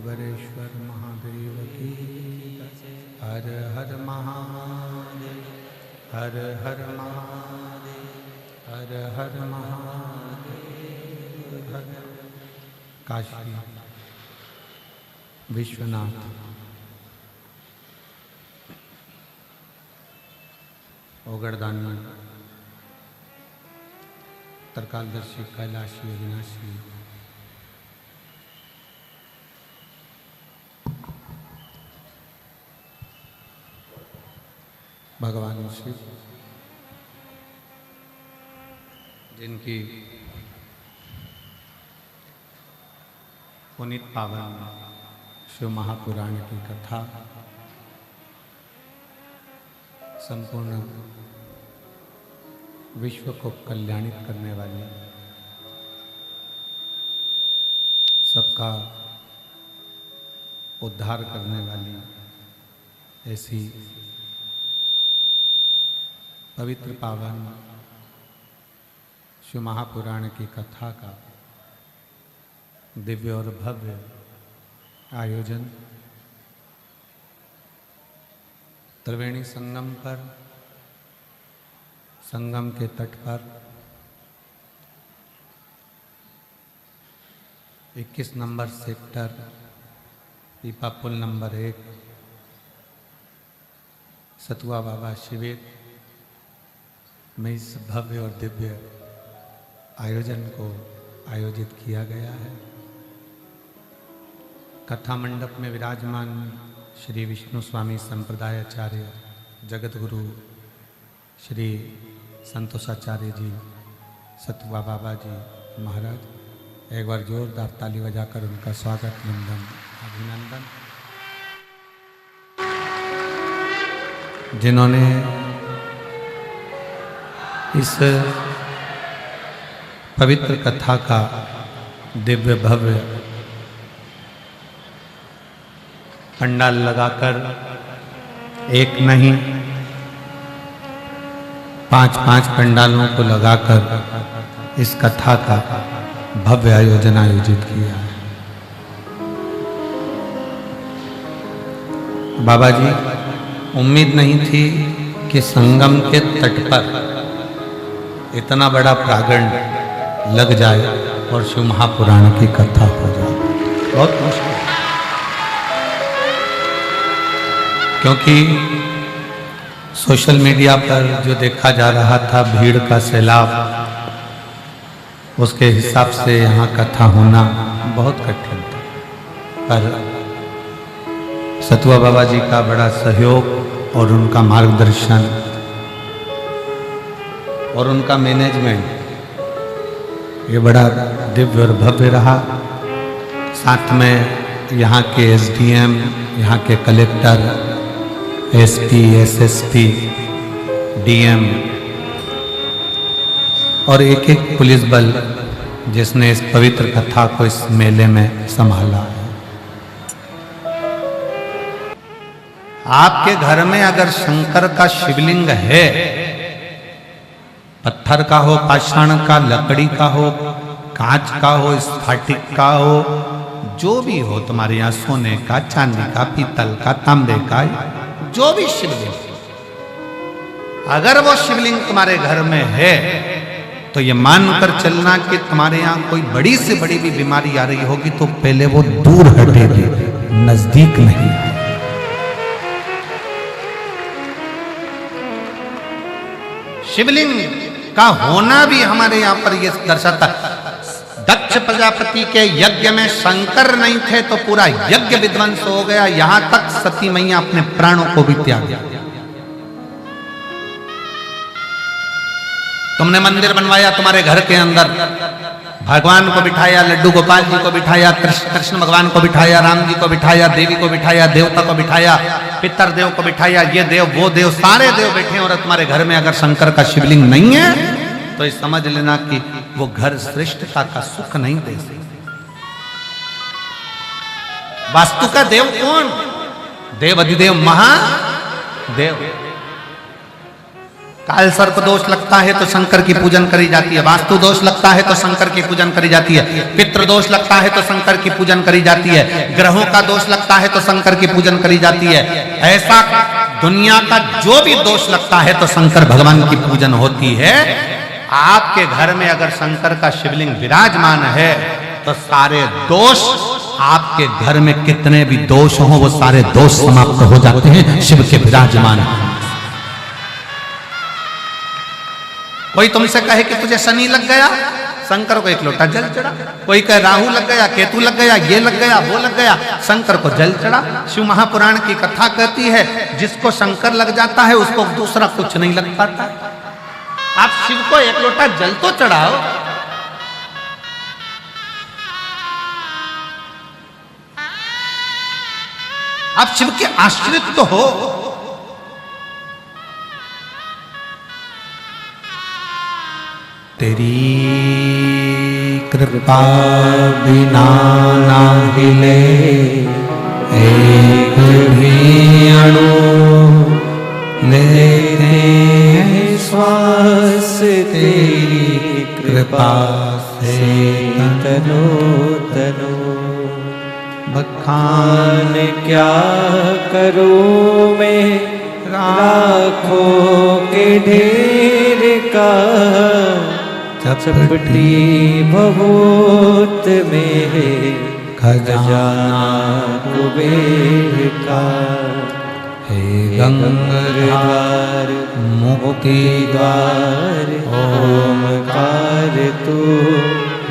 योगेश्वर महादेव की। हर हर महादेव, हर हर महादेव, हर हर महादेव। हर काशी विश्वनाथ ओगरदानी तरकालदर्शी कैलाशी अविनाशी भगवान शिव, जिनकी पुनीत पावन शिव महापुराण की कथा संपूर्ण विश्व को कल्याणित करने वाली, सबका उद्धार करने वाली ऐसी पवित्र पावन शिव महापुराण की कथा का दिव्य और भव्य आयोजन त्रिवेणी संगम पर, संगम के तट पर 21 नंबर सेक्टर, पीपा पुल नंबर 1, सतुआ बाबा शिविर में इस भव्य और दिव्य आयोजन को आयोजित किया गया है। कथा मंडप में विराजमान श्री विष्णु स्वामी संप्रदायाचार्य जगत गुरु श्री संतोषाचार्य जी, सतुआ बाबा जी महाराज, एक बार जोरदार ताली बजाकर उनका स्वागत, वंदन, अभिनंदन। जिन्होंने इस पवित्र कथा का दिव्य भव्य पंडाल लगाकर एक नहीं 5-5 पंडालों को लगाकर इस कथा का भव्य आयोजन आयोजित किया है। बाबा जी, उम्मीद नहीं थी कि संगम के तट पर इतना बड़ा प्रांगण लग जाए और शिव महापुराण की कथा हो जाए। बहुत मुश्किल, क्योंकि सोशल मीडिया पर जो देखा जा रहा था भीड़ का सैलाब, उसके हिसाब से यहाँ कथा होना बहुत कठिन था। पर सतुआ बाबा जी का बड़ा सहयोग और उनका मार्गदर्शन और उनका मैनेजमेंट, ये बड़ा दिव्य और भव्य रहा। साथ में यहाँ के एसडीएम, यहाँ के कलेक्टर, एसपी, एसएसपी, डीएम और एक एक पुलिस बल जिसने इस पवित्र कथा को इस मेले में संभाला है। आपके घर में अगर शंकर का शिवलिंग है, पत्थर का हो, पाषाण का, लकड़ी का हो, कांच का हो, स्फटिक का हो, जो भी हो, तुम्हारे यहाँ सोने का, चांदी का, पीतल का, तांबे का, जो भी शिवलिंग, अगर वो शिवलिंग तुम्हारे घर में है तो ये मानकर चलना कि तुम्हारे यहाँ कोई बड़ी से बड़ी भी बीमारी आ रही होगी तो पहले वो दूर हटेगी, नजदीक नहीं। शिवलिंग का होना भी हमारे यहाँ पर ये दर्शाता है। दक्ष प्रजापति के यज्ञ में शंकर नहीं थे तो पूरा यज्ञ विध्वंस हो गया, यहां तक सती मैया अपने प्राणों को भी त्याग दिया। तुमने मंदिर बनवाया तुम्हारे घर के अंदर, भगवान को बिठाया, लड्डू गोपाल जी को बिठाया, कृष्ण भगवान को बिठाया, राम जी को बिठाया, देवी को बिठाया, देवता को बिठाया, पितर देव को बिठाया, ये देव वो देव, सारे देव बैठे और तुम्हारे घर में अगर शंकर का शिवलिंग नहीं है तो ये समझ लेना कि वो घर श्रेष्ठता का सुख नहीं दे सकते। वास्तु का देव कौन? देव अधिदेव महादेव। काल सर्प दोष लगता है तो शंकर की पूजन करी जाती है, वास्तु दोष लगता है तो शंकर की पूजन करी जाती है, पितृ दोष लगता है तो शंकर की पूजन करी जाती है, ग्रहों का दोष लगता है तो शंकर की पूजन करी जाती है। ऐसा दुनिया का जो भी दोष लगता है तो शंकर भगवान की पूजन होती है। आपके घर में अगर शंकर का शिवलिंग विराजमान है तो सारे दोष, आपके घर में कितने भी दोष हों वो सारे दोष समाप्त हो जाते हैं शिव के विराजमान। कोई तुमसे कहे कि तुझे शनि लग गया, शंकर को एक लोटा जल चढ़ा। कोई कहे राहु लग गया, केतु लग गया, ये लग गया, वो लग गया, शंकर को जल चढ़ा। शिव महापुराण की कथा कहती है जिसको शंकर लग जाता है उसको दूसरा कुछ नहीं लग पाता। आप शिव को एक लोटा जल तो चढ़ाओ। आप शिव के आश्रित तो हो। तेरी कृपा बिना ना हिले एक भी अणु, लेते हैं श्वास तेरी कृपा से तनो तनो। बखान क्या करूं मैं लाखों के ढेर का, चपटी भभूत में खजाना कुबेर का। हे गंगाधर मुक्ति द्वार ओमकार तू,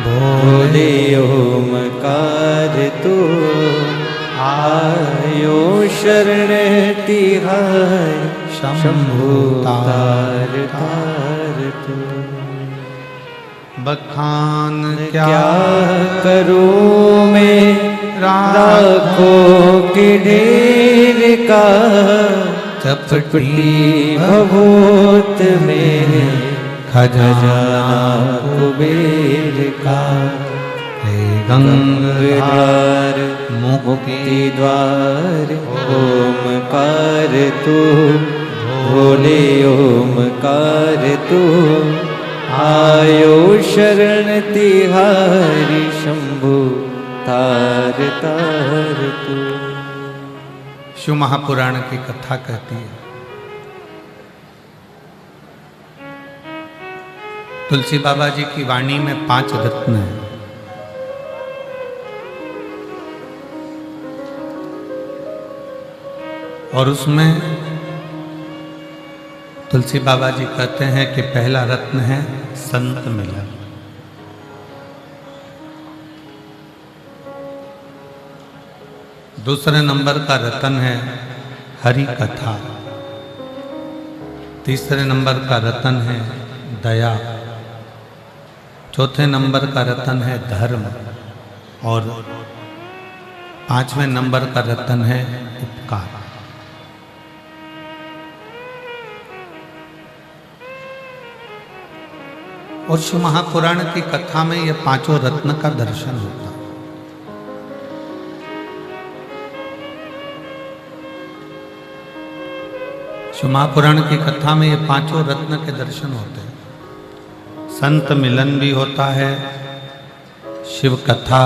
भोले ओमकार तू। आयो शरण तिहार शंभु तार तार तू। बखान क्या करूं मैं लाखों के ढेर का, चपटी भभूत में खजाना कुबेर का। हे गंगाधर मुक्ति द्वार ओमकार तू, भोले ओमकार तू। आयो शरण तिहारी शंभु तार तार तू। शिव महापुराण की कथा कहती है तुलसी बाबा जी की वाणी में 5 रत्न हैं। और उसमें तुलसी बाबा जी कहते हैं कि पहला रत्न है संत मिलन। दूसरे नंबर का रत्न है हरि कथा। तीसरे नंबर का रत्न है दया। चौथे नंबर का रत्न है धर्म। और 5वें नंबर का रत्न है उपकार। और शिव महापुराण की कथा में ये 5 रत्न का दर्शन होता है। शिव महापुराण की कथा में ये 5 रत्न के दर्शन होते हैं। संत मिलन भी होता है, शिव कथा,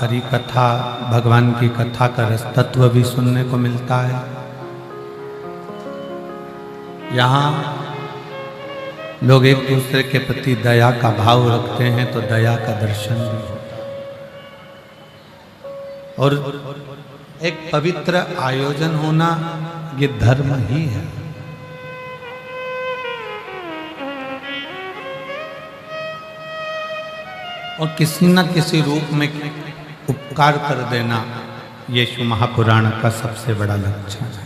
हरि कथा, भगवान की कथा का रस तत्व भी सुनने को मिलता है। यहाँ लोग एक दूसरे के प्रति दया का भाव रखते हैं तो दया का दर्शन भी होता है। और एक पवित्र आयोजन होना ये धर्म ही है। और किसी न किसी रूप में उपकार कर देना ये शिव महापुराण का सबसे बड़ा लक्ष्य है।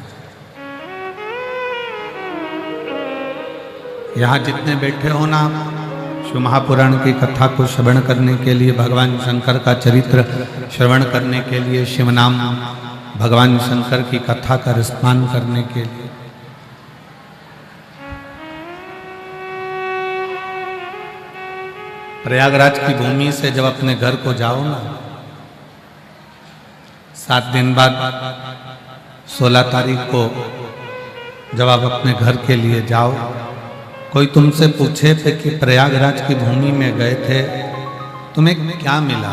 यहाँ जितने बैठे हो ना, शिव महापुराण की कथा को श्रवण करने के लिए, भगवान शंकर का चरित्र श्रवण करने के लिए, शिव नाम भगवान शंकर की कथा का रसपान करने के लिए। प्रयागराज की भूमि से जब अपने घर को जाओ ना, 7 दिन बाद 16 तारीख को जब आप अपने घर के लिए जाओ कोई तुमसे पूछे थे कि प्रयागराज की भूमि में गए थे, तुम्हें क्या मिला?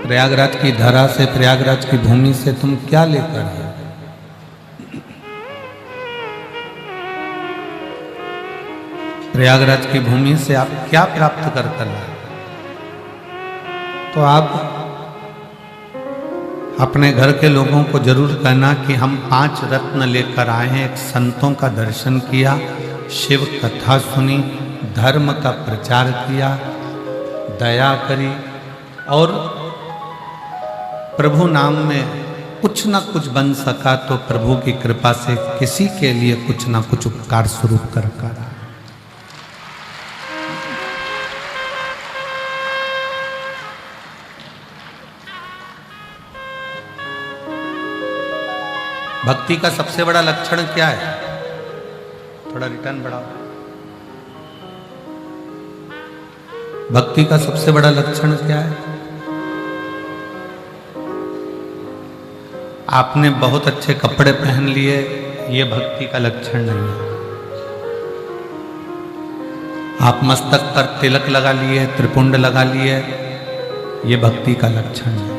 प्रयागराज की धरा से, प्रयागराज की भूमि से तुम क्या लेकर आए? प्रयागराज की भूमि से आप क्या प्राप्त कर लाए? तो आप अपने घर के लोगों को जरूर कहना कि हम 5 रत्न लेकर आए हैं। एक संतों का दर्शन किया, शिव कथा सुनी, धर्म का प्रचार किया, दया करी और प्रभु नाम में कुछ ना कुछ बन सका तो प्रभु की कृपा से किसी के लिए कुछ ना कुछ उपकार स्वरूप कर रहा। भक्ति का सबसे बड़ा लक्षण क्या है? थोड़ा रिटर्न बढ़ाओ। भक्ति का सबसे बड़ा लक्षण क्या है? आपने बहुत अच्छे कपड़े पहन लिए, ये भक्ति का लक्षण नहीं है। आप मस्तक पर तिलक लगा लिए, त्रिपुंड लगा लिए, ये भक्ति का लक्षण है।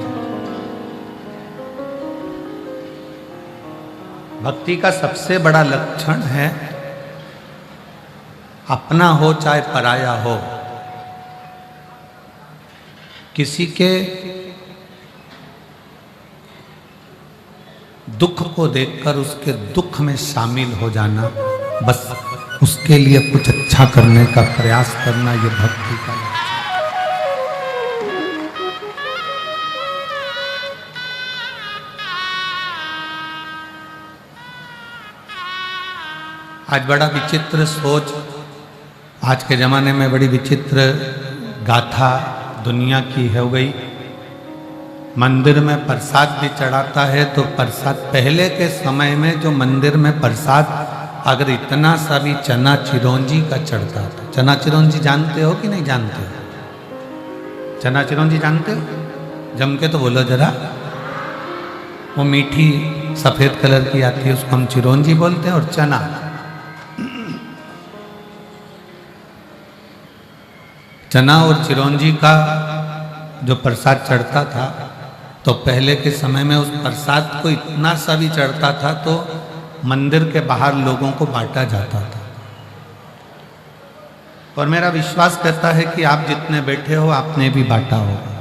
भक्ति का सबसे बड़ा लक्षण है अपना हो चाहे पराया हो, किसी के दुख को देखकर उसके दुख में शामिल हो जाना, बस उसके लिए कुछ अच्छा करने का प्रयास करना, ये भक्ति का लक्षण। आज बड़ा विचित्र सोच, आज के ज़माने में बड़ी विचित्र गाथा दुनिया की हो गई। मंदिर में प्रसाद भी चढ़ाता है तो प्रसाद, पहले के समय में जो मंदिर में प्रसाद अगर इतना सा भी चना चिरौंजी का चढ़ता था। चना चिरौंजी जानते हो कि नहीं जानते हो? चना चिरौंजी जानते हो? जम के तो बोलो जरा। वो मीठी सफ़ेद कलर की आती है, उसको हम चिरौंजी बोलते हैं। और चना, चना और चिरौंजी का जो प्रसाद चढ़ता था, तो पहले के समय में उस प्रसाद को इतना सा भी चढ़ता था तो मंदिर के बाहर लोगों को बांटा जाता था। और मेरा विश्वास करता है कि आप जितने बैठे हो आपने भी बांटा होगा।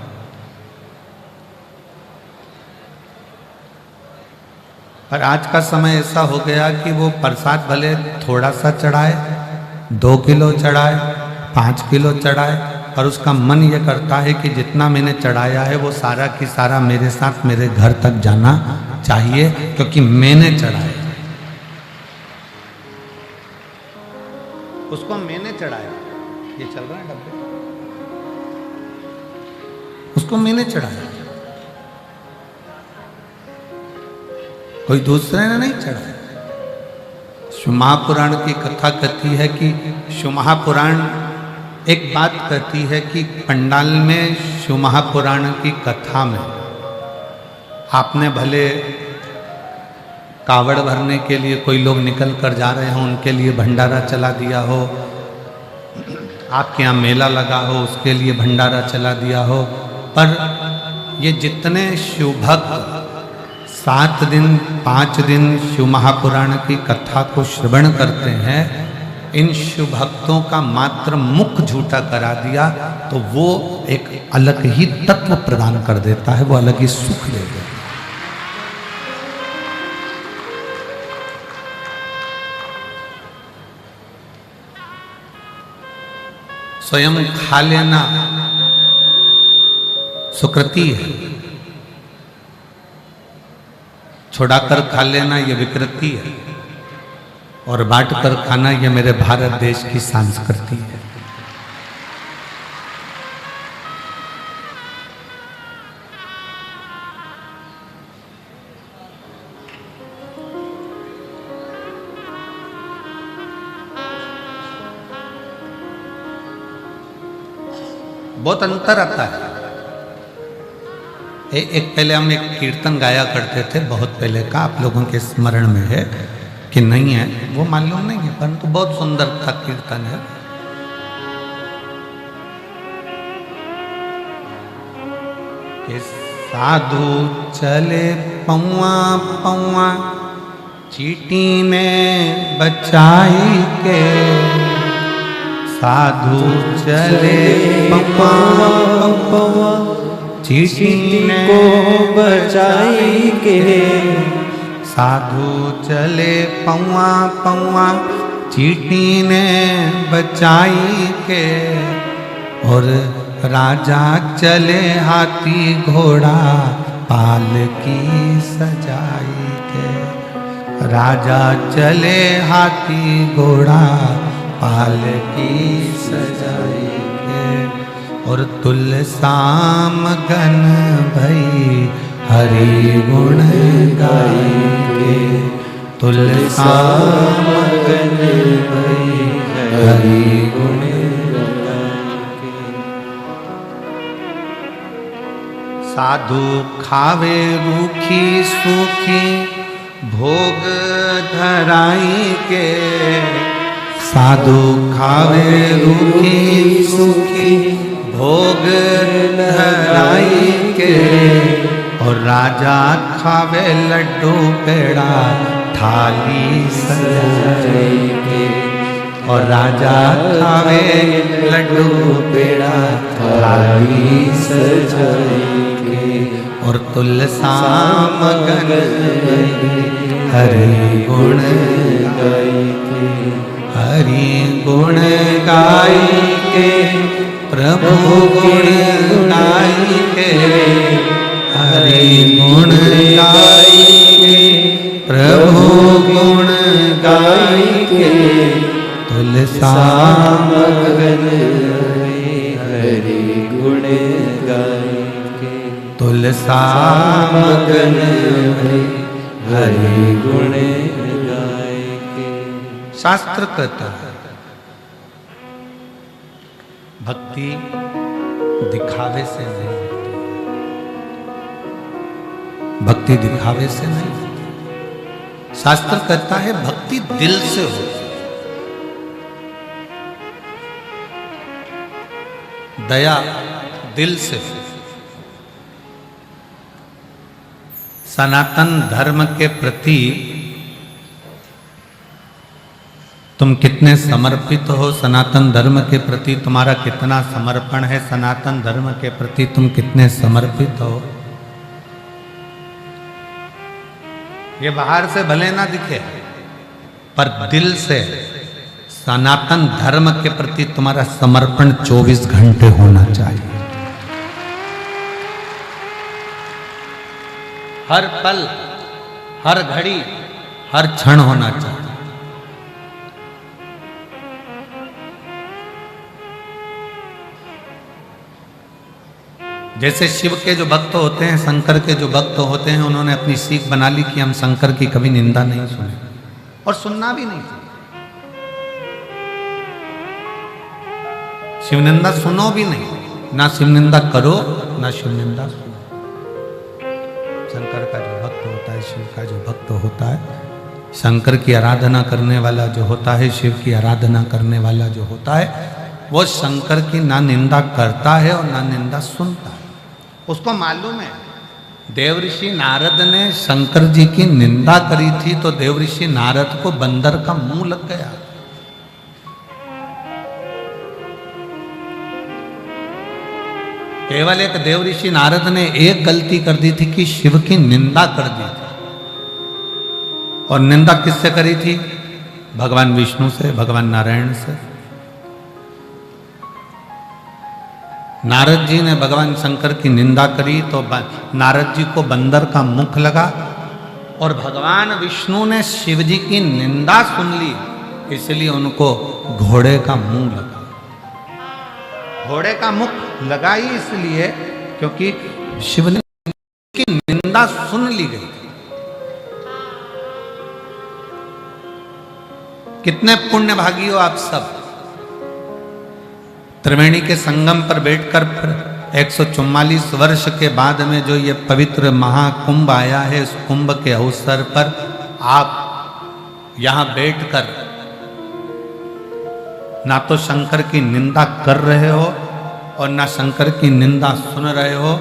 पर आज का समय ऐसा हो गया कि वो प्रसाद भले थोड़ा सा चढ़ाए, 2 किलो चढ़ाए, 5 किलो चढ़ाए, और उसका मन ये करता है कि जितना मैंने चढ़ाया है वो सारा की सारा मेरे साथ मेरे घर तक जाना चाहिए, क्योंकि मैंने चढ़ाया, उसको मैंने चढ़ाया। ये चल रहा है डब्बे, उसको मैंने चढ़ाया, कोई दूसरे ने नहीं चढ़ाया। शिव महापुराण की कथा कहती है कि शिव महापुराण एक बात कहती है कि पंडाल में शिव महापुराण की कथा में आपने भले कावड़ भरने के लिए कोई लोग निकल कर जा रहे हों, उनके लिए भंडारा चला दिया हो, आपके यहाँ मेला लगा हो उसके लिए भंडारा चला दिया हो, पर ये जितने शिव भक्त 7 दिन 5 दिन शिव महापुराण की कथा को श्रवण करते हैं, इन शिव भक्तों का मात्र मुख झूठा करा दिया तो वो एक अलग ही तत्व प्रदान कर देता है, वो अलग ही सुख दे देता है। स्वयं खा लेना सुकृति है, छुड़ाकर खा लेना ये विकृति है, और बांट कर खाना ये मेरे भारत देश की संस्कृति है। बहुत अंतर आता है। एक पहले हम एक कीर्तन गाया करते थे, बहुत पहले का, आप लोगों के स्मरण में है कि नहीं है वो मालूम नहीं है, परंतु बहुत सुंदर का कीर्तन है। कि साधु चले पौआ पौआ चींटी ने बचाई के, साधु चले पौआ पौआ चींटी को बचाई के, साधु चले पौआ पौआ चींटी ने बचाई के, और राजा चले हाथी घोड़ा पालकी सजाई के, राजा चले हाथी घोड़ा पालकी सजाई के, और तुलसाम गन भई हरि गुण गाई के, तुलसाम गन भई हरि गुण गाई के। साधु खावे रूखी सूखी भोग धराई के, साधु खावे रूखी सूखी भोग धराई के, और राजा खावे लड्डू पेड़ा थाली सजाई के, और राजा खावे लड्डू पेड़ा थाली सजाई के, और तुलसाम गन हरि गुण गाई के, हरि गुण गाई के, प्रभु गुण गाई के, हरि गुण गाई के, प्रभु गुण गाई के, तुलसाम गन हरि गुण गाई के, तुलसाम गन हरि गुण गाई के। शास्त्र कहता है भक्ति दिखावे से नहीं होती, भक्ति दिखावे से नहीं होती। शास्त्र कहता है भक्ति दिल से होती, दया दिल से। सनातन धर्म के प्रति तुम कितने समर्पित हो, सनातन धर्म के प्रति तुम्हारा कितना समर्पण है, सनातन धर्म के प्रति तुम कितने समर्पित हो, ये बाहर से भले ना दिखे पर दिल से सनातन धर्म के प्रति तुम्हारा समर्पण 24 घंटे होना चाहिए। हर पल, हर घड़ी, हर क्षण होना चाहिए। जैसे शिव के जो भक्त होते हैं, शंकर के जो भक्त होते हैं, उन्होंने अपनी सीख बना ली कि हम शंकर की कभी निंदा नहीं सुने और सुनना भी नहीं। शिव निंदा सुनो भी नहीं, ना शिव निंदा करो ना शिव निंदा सुनो। शंकर का जो भक्त होता है, शिव का जो भक्त होता है, शंकर की आराधना करने वाला जो होता है, शिव की आराधना करने वाला जो होता है, वो शंकर की ना निंदा करता है और ना निंदा सुनता है। उसको मालूम है देवऋषि नारद ने शंकर जी की निंदा करी थी तो देवऋषि नारद को बंदर का मुंह लग गया। केवल एक देवऋषि नारद ने एक गलती कर दी थी कि शिव की निंदा कर दी थी। और निंदा किससे करी थी? भगवान विष्णु से, भगवान नारायण से। नारद जी ने भगवान शंकर की निंदा करी तो नारद जी को बंदर का मुख लगा, और भगवान विष्णु ने शिव जी की निंदा सुन ली, इसलिए उनको घोड़े का मुंह लगा। घोड़े का मुख लगा ही इसलिए क्योंकि शिव ने की निंदा सुन ली गई। कितने पुण्य भागी हो आप सब। त्रिवेणी के संगम पर बैठकर 144 वर्ष के बाद में जो ये पवित्र महाकुंभ आया है, इस कुंभ के अवसर पर आप यहां बैठकर ना तो शंकर की निंदा कर रहे हो और ना शंकर की निंदा सुन रहे हो।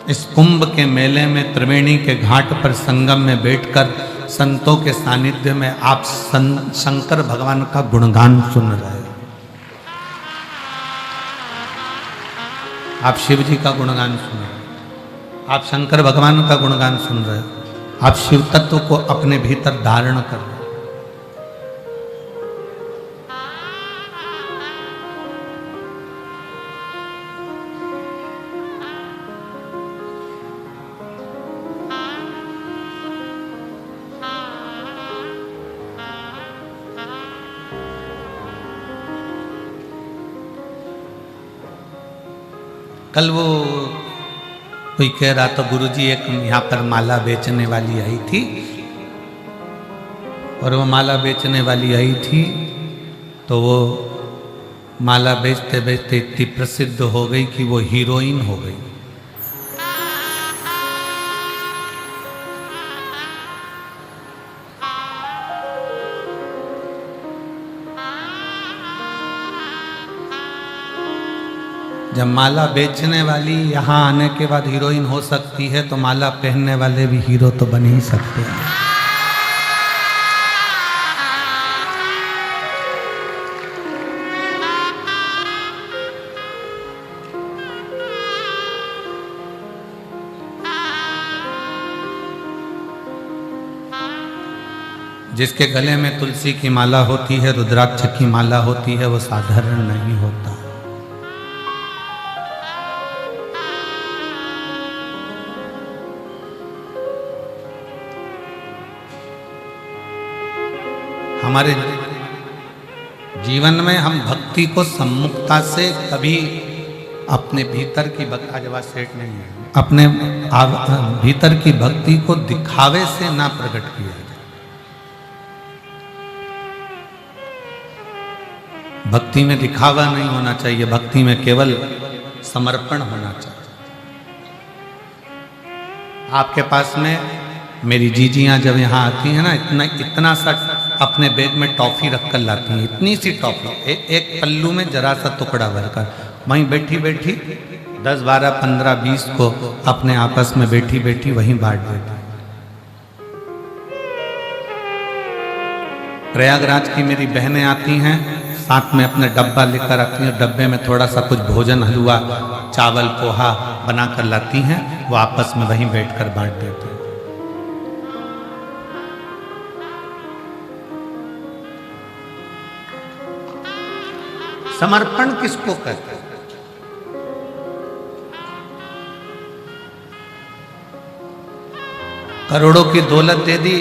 इस कुंभ के मेले में त्रिवेणी के घाट पर संगम में बैठकर संतों के सानिध्य में आप शंकर भगवान का गुणगान सुन रहे हो। आप शिव जी का गुणगान सुन रहे हो, आप शंकर भगवान का गुणगान सुन रहे हो, आप शिव तत्व को अपने भीतर धारण कर रहे हो। कल वो कोई कह रहा था गुरुजी एक यहाँ पर माला बेचने वाली आई थी, और वो माला बेचने वाली आई थी तो वो माला बेचते बेचते इतनी प्रसिद्ध हो गई कि वो हीरोइन हो गई। जब माला बेचने वाली यहाँ आने के बाद हीरोइन हो सकती है तो माला पहनने वाले भी हीरो तो बन ही सकते हैं। जिसके गले में तुलसी की माला होती है, रुद्राक्ष की माला होती है, वो साधारण नहीं होता। हमारे जीवन में हम भक्ति को सम्मुखता से कभी अपने भीतर की भक्ति, आज आवाज सेट नहीं है, अपने भीतर की भक्ति को दिखावे से ना प्रकट किया जाए। भक्ति में दिखावा नहीं होना चाहिए, भक्ति में केवल समर्पण होना चाहिए। आपके पास में मेरी जीजियाँ जब यहाँ आती हैं ना, इतना सा अपने बैग में टॉफ़ी रख कर लाती हैं, इतनी सी टॉफ़ी, एक पल्लू में जरा सा टुकड़ा भरकर, वहीं बैठी बैठी 10, 12, 15, 20 को अपने आपस में बैठी बैठी वहीं बांट देती। प्रयागराज की मेरी बहनें आती हैं, साथ में अपने डब्बा लेकर आती हैं, डब्बे में थोड़ा सा कुछ भोजन, हलवा, चावल, पोहा बना कर लाती हैं, वो आपस में वहीं बैठकर बांट देती हैं। समर्पण किसको कहते हैं? करोड़ों की दौलत दे दी,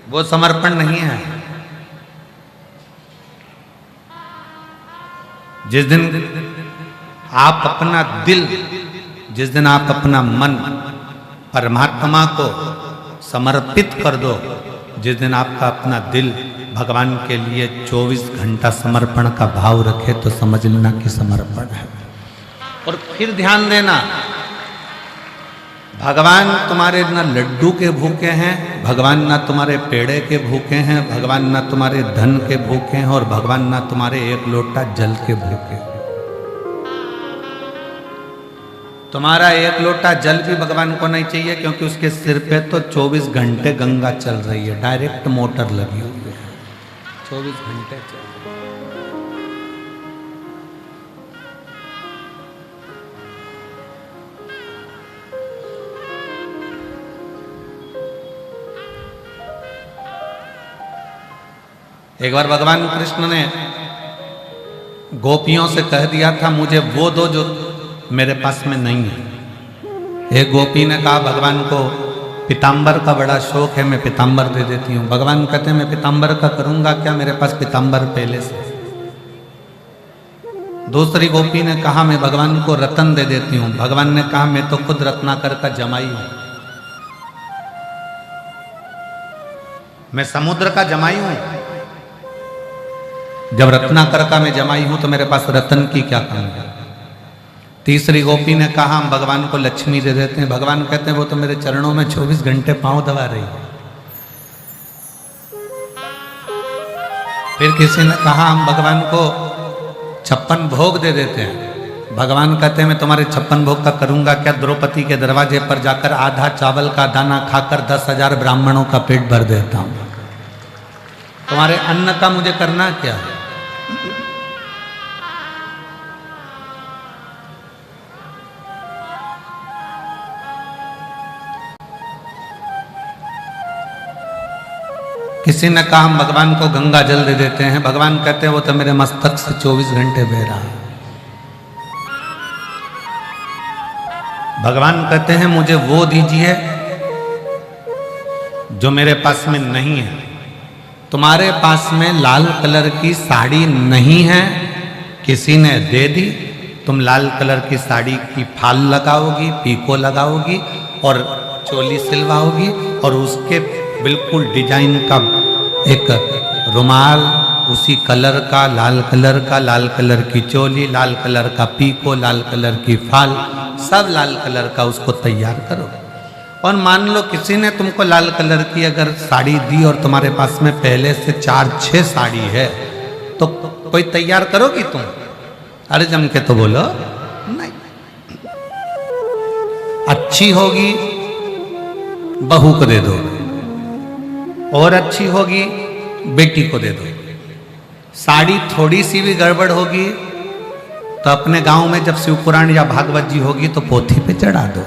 वो समर्पण नहीं है। जिस दिन आप अपना दिल, जिस दिन आप अपना मन परमात्मा को समर्पित कर दो, जिस दिन आपका अपना दिल भगवान के लिए 24 घंटा समर्पण का भाव रखे, तो समझ लेना कि समर्पण है। और फिर ध्यान देना, भगवान तुम्हारे ना लड्डू के भूखे हैं, भगवान ना तुम्हारे पेड़े के भूखे हैं, भगवान ना तुम्हारे धन के भूखे हैं, और भगवान ना तुम्हारे एक लोटा जल के भूखे हैं। तुम्हारा एक लोटा जल भी भगवान को नहीं चाहिए, क्योंकि उसके सिर पे तो 24 घंटे गंगा चल रही है, डायरेक्ट मोटर लगी हुई है, 24 घंटे चल रही है। एक बार भगवान कृष्ण ने गोपियों से कह दिया था, मुझे वो दो जो मेरे पास में नहीं है। एक गोपी ने कहा भगवान को पीताम्बर का बड़ा शौक है, मैं पीताम्बर दे देती हूँ। भगवान कहते हैं मैं पीताम्बर का करूँगा क्या, मेरे पास पीताम्बर पहले से। दूसरी गोपी ने कहा मैं भगवान को रतन दे देती हूँ। भगवान ने कहा मैं तो खुद रत्नाकर का जमाई हूँ, मैं समुद्र का जमाई हूँ। जब रत्नाकर का मैं जमाई हूं तो मेरे पास रतन की क्या कमी है। तीसरी गोपी ने कहा हम भगवान को लक्ष्मी दे देते हैं। भगवान कहते हैं वो तो मेरे चरणों में 24 घंटे पांव दबा रही है। फिर किसी ने कहा हम भगवान को 56 भोग दे देते हैं। भगवान कहते हैं मैं तुम्हारे 56 भोग का करूंगा क्या? द्रौपदी के दरवाजे पर जाकर आधा चावल का दाना खाकर 10,000 ब्राह्मणों का पेट भर देता हूं। तुम्हारे अन्न का मुझे करना क्या है? किसी ने कहा हम भगवान को गंगा जल दे देते हैं। भगवान कहते हैं वो तो मेरे मस्तक से 24 घंटे बह रहा है। भगवान कहते हैं मुझे वो दीजिए जो मेरे पास में नहीं है। तुम्हारे पास में लाल कलर की साड़ी नहीं है, किसी ने दे दी, तुम लाल कलर की साड़ी की फाल लगाओगी, पीको लगाओगी और चोली सिलवाओगी और उसके बिल्कुल डिजाइन का एक रुमाल, उसी कलर का, लाल कलर की चोली, लाल कलर का पीको, लाल कलर की फाल, सब लाल कलर का उसको तैयार करो। और मान लो किसी ने तुमको लाल कलर की अगर साड़ी दी और तुम्हारे पास में पहले से 4-6 साड़ी है तो कोई तैयार करोगी तुम? अरे जम के तो बोलो नहीं। अच्छी होगी बहू को दे दो, और अच्छी होगी बेटी को दे दो। साड़ी थोड़ी सी भी गड़बड़ होगी तो अपने गांव में जब शिव पुराण या भागवत जी होगी तो पोथी पे चढ़ा दो।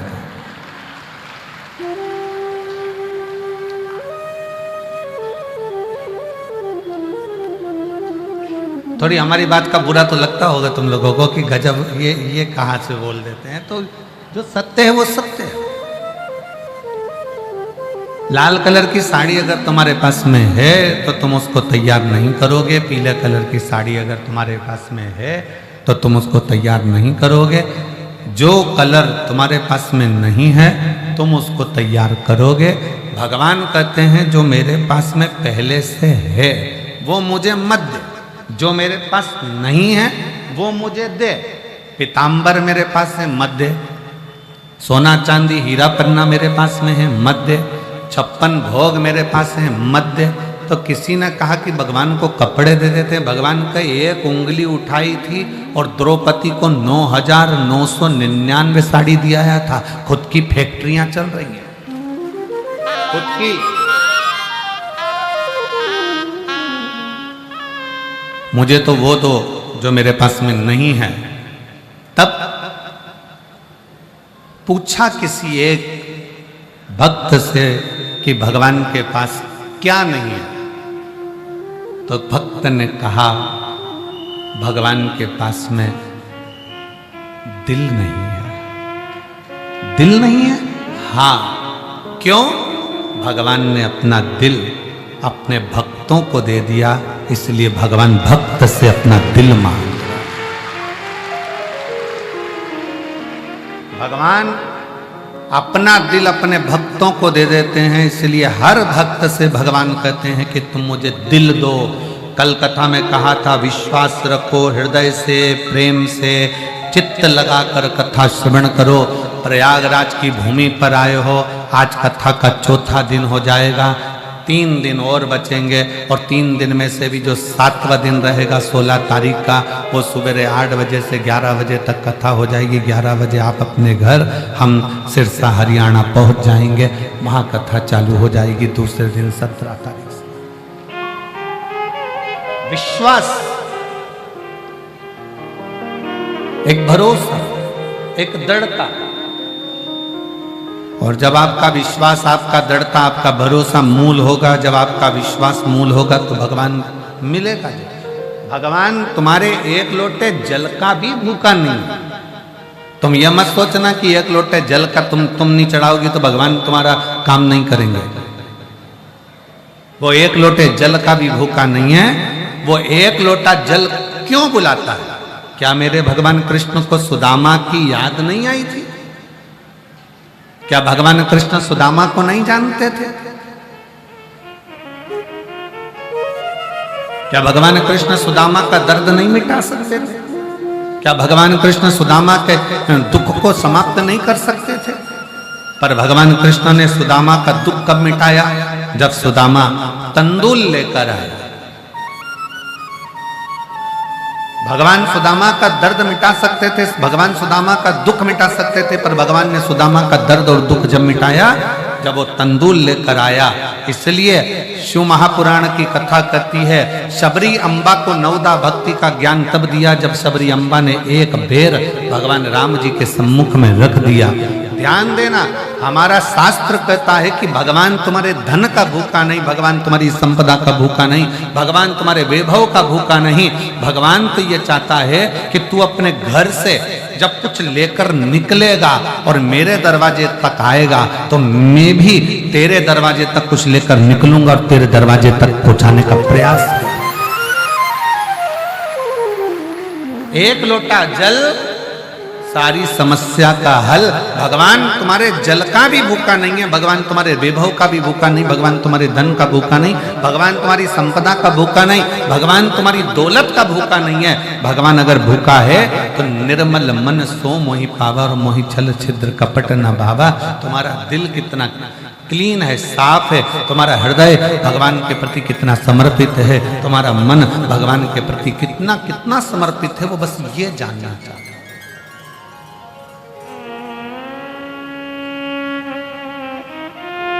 थोड़ी हमारी बात का बुरा तो लगता होगा तुम लोगों को कि गजब ये कहां से बोल देते हैं। तो जो सत्य है वो सत्य है। लाल कलर की साड़ी अगर तुम्हारे पास में है तो तुम उसको तैयार नहीं करोगे। पीले कलर की साड़ी अगर तुम्हारे पास में है तो तुम उसको तैयार नहीं करोगे। जो कलर तुम्हारे पास में नहीं है तुम उसको तैयार करोगे। भगवान कहते हैं जो मेरे पास में पहले से है वो मुझे मत दे, जो मेरे पास नहीं है वो मुझे दे। पीताम्बर मेरे पास है मत दे, सोना चांदी हीरा पन्ना मेरे पास में है मत दे, 56 भोग मेरे पास है मत दे। तो किसी ने कहा कि भगवान को कपड़े दे देते हैं। भगवान का एक उंगली उठाई थी और द्रौपदी को 9,999 साड़ी दिया था। खुद की फैक्ट्रियां चल रही हैं, खुद की। मुझे तो वो दो जो मेरे पास में नहीं है। तब पूछा किसी एक भक्त से कि भगवान के पास क्या नहीं है? तो भक्त ने कहा भगवान के पास में दिल नहीं है। दिल नहीं है? हाँ। क्यों? भगवान ने अपना दिल अपने भक्तों को दे दिया, इसलिए भगवान भक्त से अपना दिल मांग रहा। भगवान अपना दिल अपने भक्तों को दे देते हैं, इसलिए हर भक्त से भगवान कहते हैं कि तुम मुझे दिल दो। कल कथा में कहा था विश्वास रखो, हृदय से प्रेम से चित्त लगाकर कथा श्रवण करो। प्रयागराज की भूमि पर आए हो, आज कथा का 4था दिन हो जाएगा। 3 दिन और बचेंगे और 3 दिन में से भी जो 7वां दिन रहेगा 16 तारीख का, वो सुबह 8 बजे से 11 बजे तक कथा हो जाएगी। 11 बजे आप अपने घर, हम सिरसा हरियाणा पहुंच जाएंगे। वहां कथा चालू हो जाएगी दूसरे दिन 17 तारीख से। विश्वास, एक भरोसा, एक दृढ़ता। और जब आपका विश्वास, आपका दृढ़ता, आपका भरोसा मूल होगा, जब आपका विश्वास मूल होगा तो भगवान मिलेगा। भगवान तुम्हारे एक लोटे जल का भी भूखा नहीं। तुम यह मत सोचना कि एक लोटे जल का तुम नहीं चढ़ाओगी तो भगवान तुम्हारा काम नहीं करेंगे। वो एक लोटे जल का भी भूखा नहीं है। वो एक लोटा जल क्यों बुलाता है? क्या मेरे भगवान कृष्ण को सुदामा की याद नहीं आई थी? क्या भगवान कृष्ण सुदामा को नहीं जानते थे? क्या भगवान कृष्ण सुदामा का दर्द नहीं मिटा सकते थे? क्या भगवान कृष्ण सुदामा के दुख को समाप्त नहीं कर सकते थे? पर भगवान कृष्ण ने सुदामा का दुख कब मिटाया? जब सुदामा तंदूल लेकर आया। भगवान सुदामा का दर्द मिटा सकते थे, भगवान सुदामा का दुख मिटा सकते थे, पर भगवान ने सुदामा का दर्द और दुख जब मिटाया जब वो तंदूल लेकर आया। इसलिए शिव महापुराण की कथा कहती है शबरी अम्बा को नवदा भक्ति का ज्ञान तब दिया जब शबरी अम्बा ने एक बेर भगवान राम जी के सम्मुख में रख दिया। ध्यान देना, हमारा शास्त्र कहता है कि भगवान तुम्हारे धन का भूखा नहीं, भगवान तुम्हारी संपदा का भूखा नहीं, भगवान तुम्हारे वैभव का भूखा नहीं। भगवान तो ये चाहता है कि तू अपने घर से जब कुछ लेकर निकलेगा और मेरे दरवाजे तक आएगा तो मैं भी तेरे दरवाजे तक कुछ लेकर निकलूंगा और तेरे दरवाजे तक पहुंचाने का प्रयास। एक लोटा जल सारी समस्या का हल। भगवान तुम्हारे जल का भी भूखा नहीं है, भगवान तुम्हारे वैभव का भी भूखा नहीं, भगवान तुम्हारे धन का भूखा नहीं, भगवान तुम्हारी संपदा का भूखा नहीं, भगवान तुम्हारी दौलत का भूखा नहीं है। भगवान अगर भूखा है तो निर्मल मन सो मोहि पावा और मोहि छल छिद्र कपट न भावा। तुम्हारा दिल कितना क्लीन है, साफ है, तुम्हारा हृदय भगवान के प्रति कितना समर्पित है, तुम्हारा मन भगवान के प्रति कितना कितना समर्पित है, वो बस ये जानना चाहता।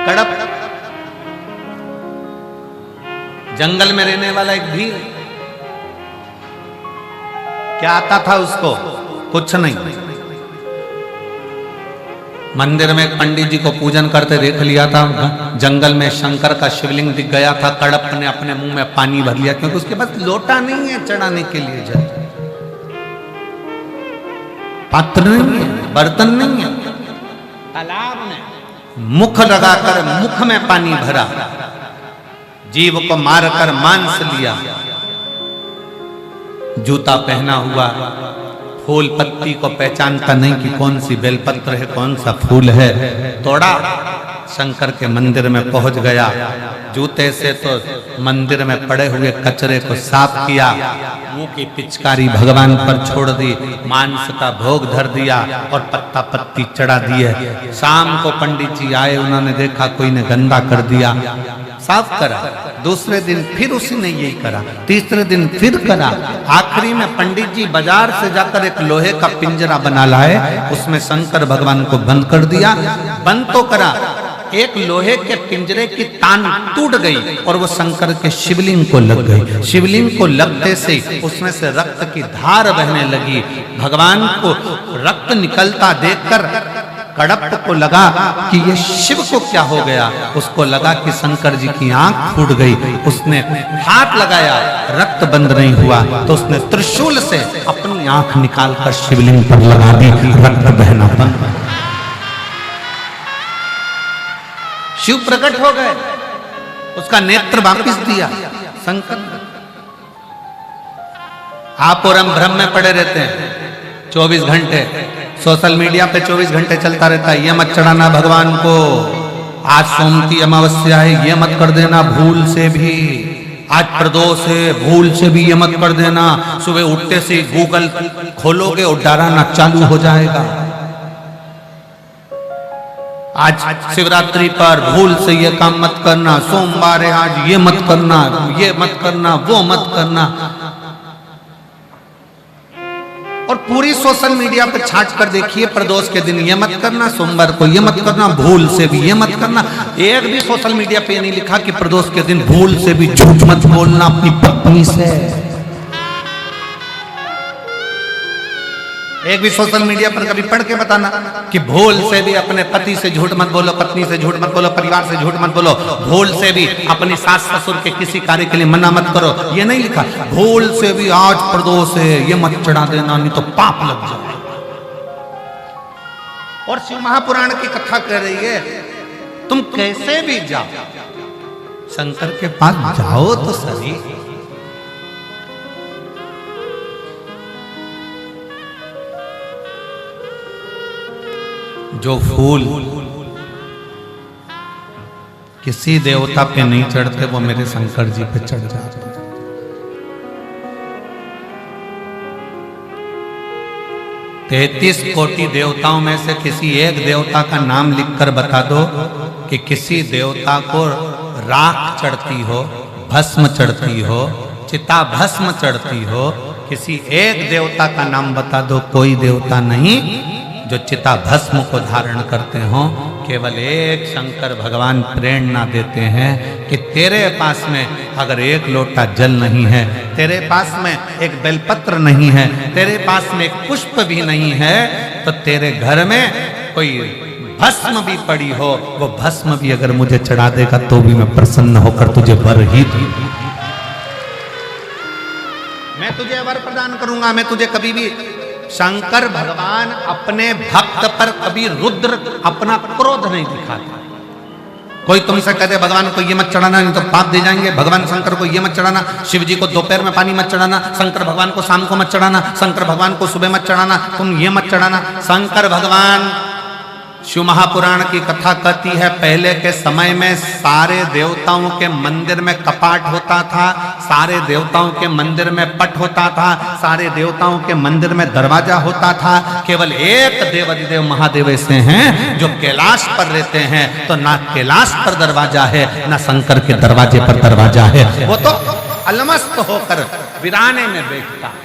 कड़प जंगल में रहने वाला एक भील, क्या आता था उसको? कुछ नहीं। मंदिर में एक पंडित जी को पूजन करते देख लिया था, जंगल में शंकर का शिवलिंग दिख गया था, कड़प ने अपने मुंह में पानी भर लिया क्योंकि उसके पास लोटा नहीं है चढ़ाने के लिए, जल पात्र नहीं है, बर्तन नहीं है। तालाब में मुख लगाकर मुख में पानी भरा, जीव को मारकर मांस लिया, जूता पहना हुआ, फूल पत्ती को पहचानता नहीं कि कौन सी बेलपत्र है कौन सा फूल है, तोड़ा, शंकर के मंदिर में पहुंच गया, जूते से तो मंदिर में पड़े हुए कचरे को साफ किया, मुंह की पिचकारी भगवान पर छोड़ दी, मांस का भोग धर दिया और पत्ता पत्ती चढ़ा दिए। शाम को पंडित जी आए, उन्होंने देखा कोई ने गंदा कर दिया, साफ करा। दूसरे दिन फिर उसी ने यही करा, तीसरे दिन फिर करा। आखिरी में पंडित जी बाजार से जाकर एक लोहे का पिंजरा बना लाए, उसमें शंकर भगवान को बंद कर दिया। बंद तो करा, एक लोहे के पिंजरे की तान टूट गई और वो शंकर के शिवलिंग को लग गई। शिवलिंग को लगते से उसमें से रक्त की धार बहने लगी। भगवान को रक्त निकलता देखकर कड़प को लगा कि ये शिव को क्या हो गया। उसको लगा कि शंकर जी की आंख फूट गई। उसने हाथ लगाया, रक्त बंद नहीं हुआ तो उसने त्रिशूल से अपनी आंख निकालकर शिवलिंग पर लगा दी, रक्त बहना बंद। शिव प्रकट हो गए, उसका नेत्र वापिस दिया शंकर। आप और हम भ्रम में पड़े रहते हैं 24 घंटे, सोशल मीडिया पे 24 घंटे चलता रहता है, ये मत चढ़ाना भगवान को, आज सोम की अमावस्या है ये मत कर देना भूल से भी, आज प्रदोष है भूल से भी ये मत कर देना। सुबह उठते से गूगल खोलोगे और डराना चालू हो जाएगा। आज शिवरात्रि पर भूल से ये काम मत करना, सोमवार है आज ये मत करना, ये मत करना, वो मत करना। और पूरी सोशल मीडिया पे छाट कर देखिए, प्रदोष के दिन ये मत करना, सोमवार को ये मत करना, भूल से भी ये मत करना। एक भी सोशल मीडिया पे ये नहीं लिखा कि प्रदोष के दिन भूल से भी झूठ मत बोलना अपनी पत्नी से। एक भी सोशल मीडिया पर कभी पढ़ के बताना कि भूल से भी अपने पति से झूठ मत बोलो, पत्नी से झूठ मत बोलो, परिवार से झूठ मत बोलो, भूल से भी अपनी सास ससुर के किसी कार्य के लिए मना मत करो, ये नहीं लिखा। भूल से भी आज प्रदोष है ये मत चढ़ा देना, नहीं तो पाप लग जाए। और शिव महापुराण की कथा कह रही है तुम कैसे भी जाओ शंकर के पास जाओ तो सही। जो फूल किसी देवता पे नहीं चढ़ते वो मेरे शंकर जी पे चढ़ जाते। 33 कोटि देवताओं में से किसी एक देवता का नाम लिखकर बता दो कि किसी देवता को राख चढ़ती हो, भस्म चढ़ती हो, चिता भस्म चढ़ती हो, किसी एक देवता का नाम बता दो, कोई देवता नहीं जो चिता भस्म को धारण करते हों। केवल एक शंकर भगवान प्रेरणा देते हैं कि तेरे पास में अगर एक लोटा जल नहीं है, तेरे पास में एक बेलपत्र नहीं है, तेरे पास में एक पुष्प भी नहीं है, तो तेरे घर में कोई भस्म भी पड़ी हो, वो भस्म भी अगर मुझे चढ़ा देगा तो भी मैं प्रसन्न होकर तुझे वर ही दूंगा। मैं तुझे वर प्रदान करूंगा। मैं तुझे कभी भी, शंकर भगवान अपने भक्त पर कभी रुद्र अपना क्रोध नहीं दिखाता। कोई तुमसे कहते भगवान को ये मत चढ़ाना नहीं तो पाप दे जाएंगे, भगवान शंकर को ये मत चढ़ाना, शिव जी को दोपहर में पानी मत चढ़ाना, शंकर भगवान को शाम को मत चढ़ाना, शंकर भगवान को सुबह मत चढ़ाना, तुम ये मत चढ़ाना। शंकर भगवान, शिव महापुराण की कथा कहती है, पहले के समय में सारे देवताओं के मंदिर में कपाट होता था, सारे देवताओं के मंदिर में पट होता था, सारे देवताओं के मंदिर में दरवाजा होता था। केवल एक देवाधिदेव महादेव ऐसे हैं जो कैलाश पर रहते हैं, तो ना कैलाश पर दरवाजा है ना शंकर के दरवाजे पर दरवाजा है। वो तो अलमस्त होकर वीराने में बैठता।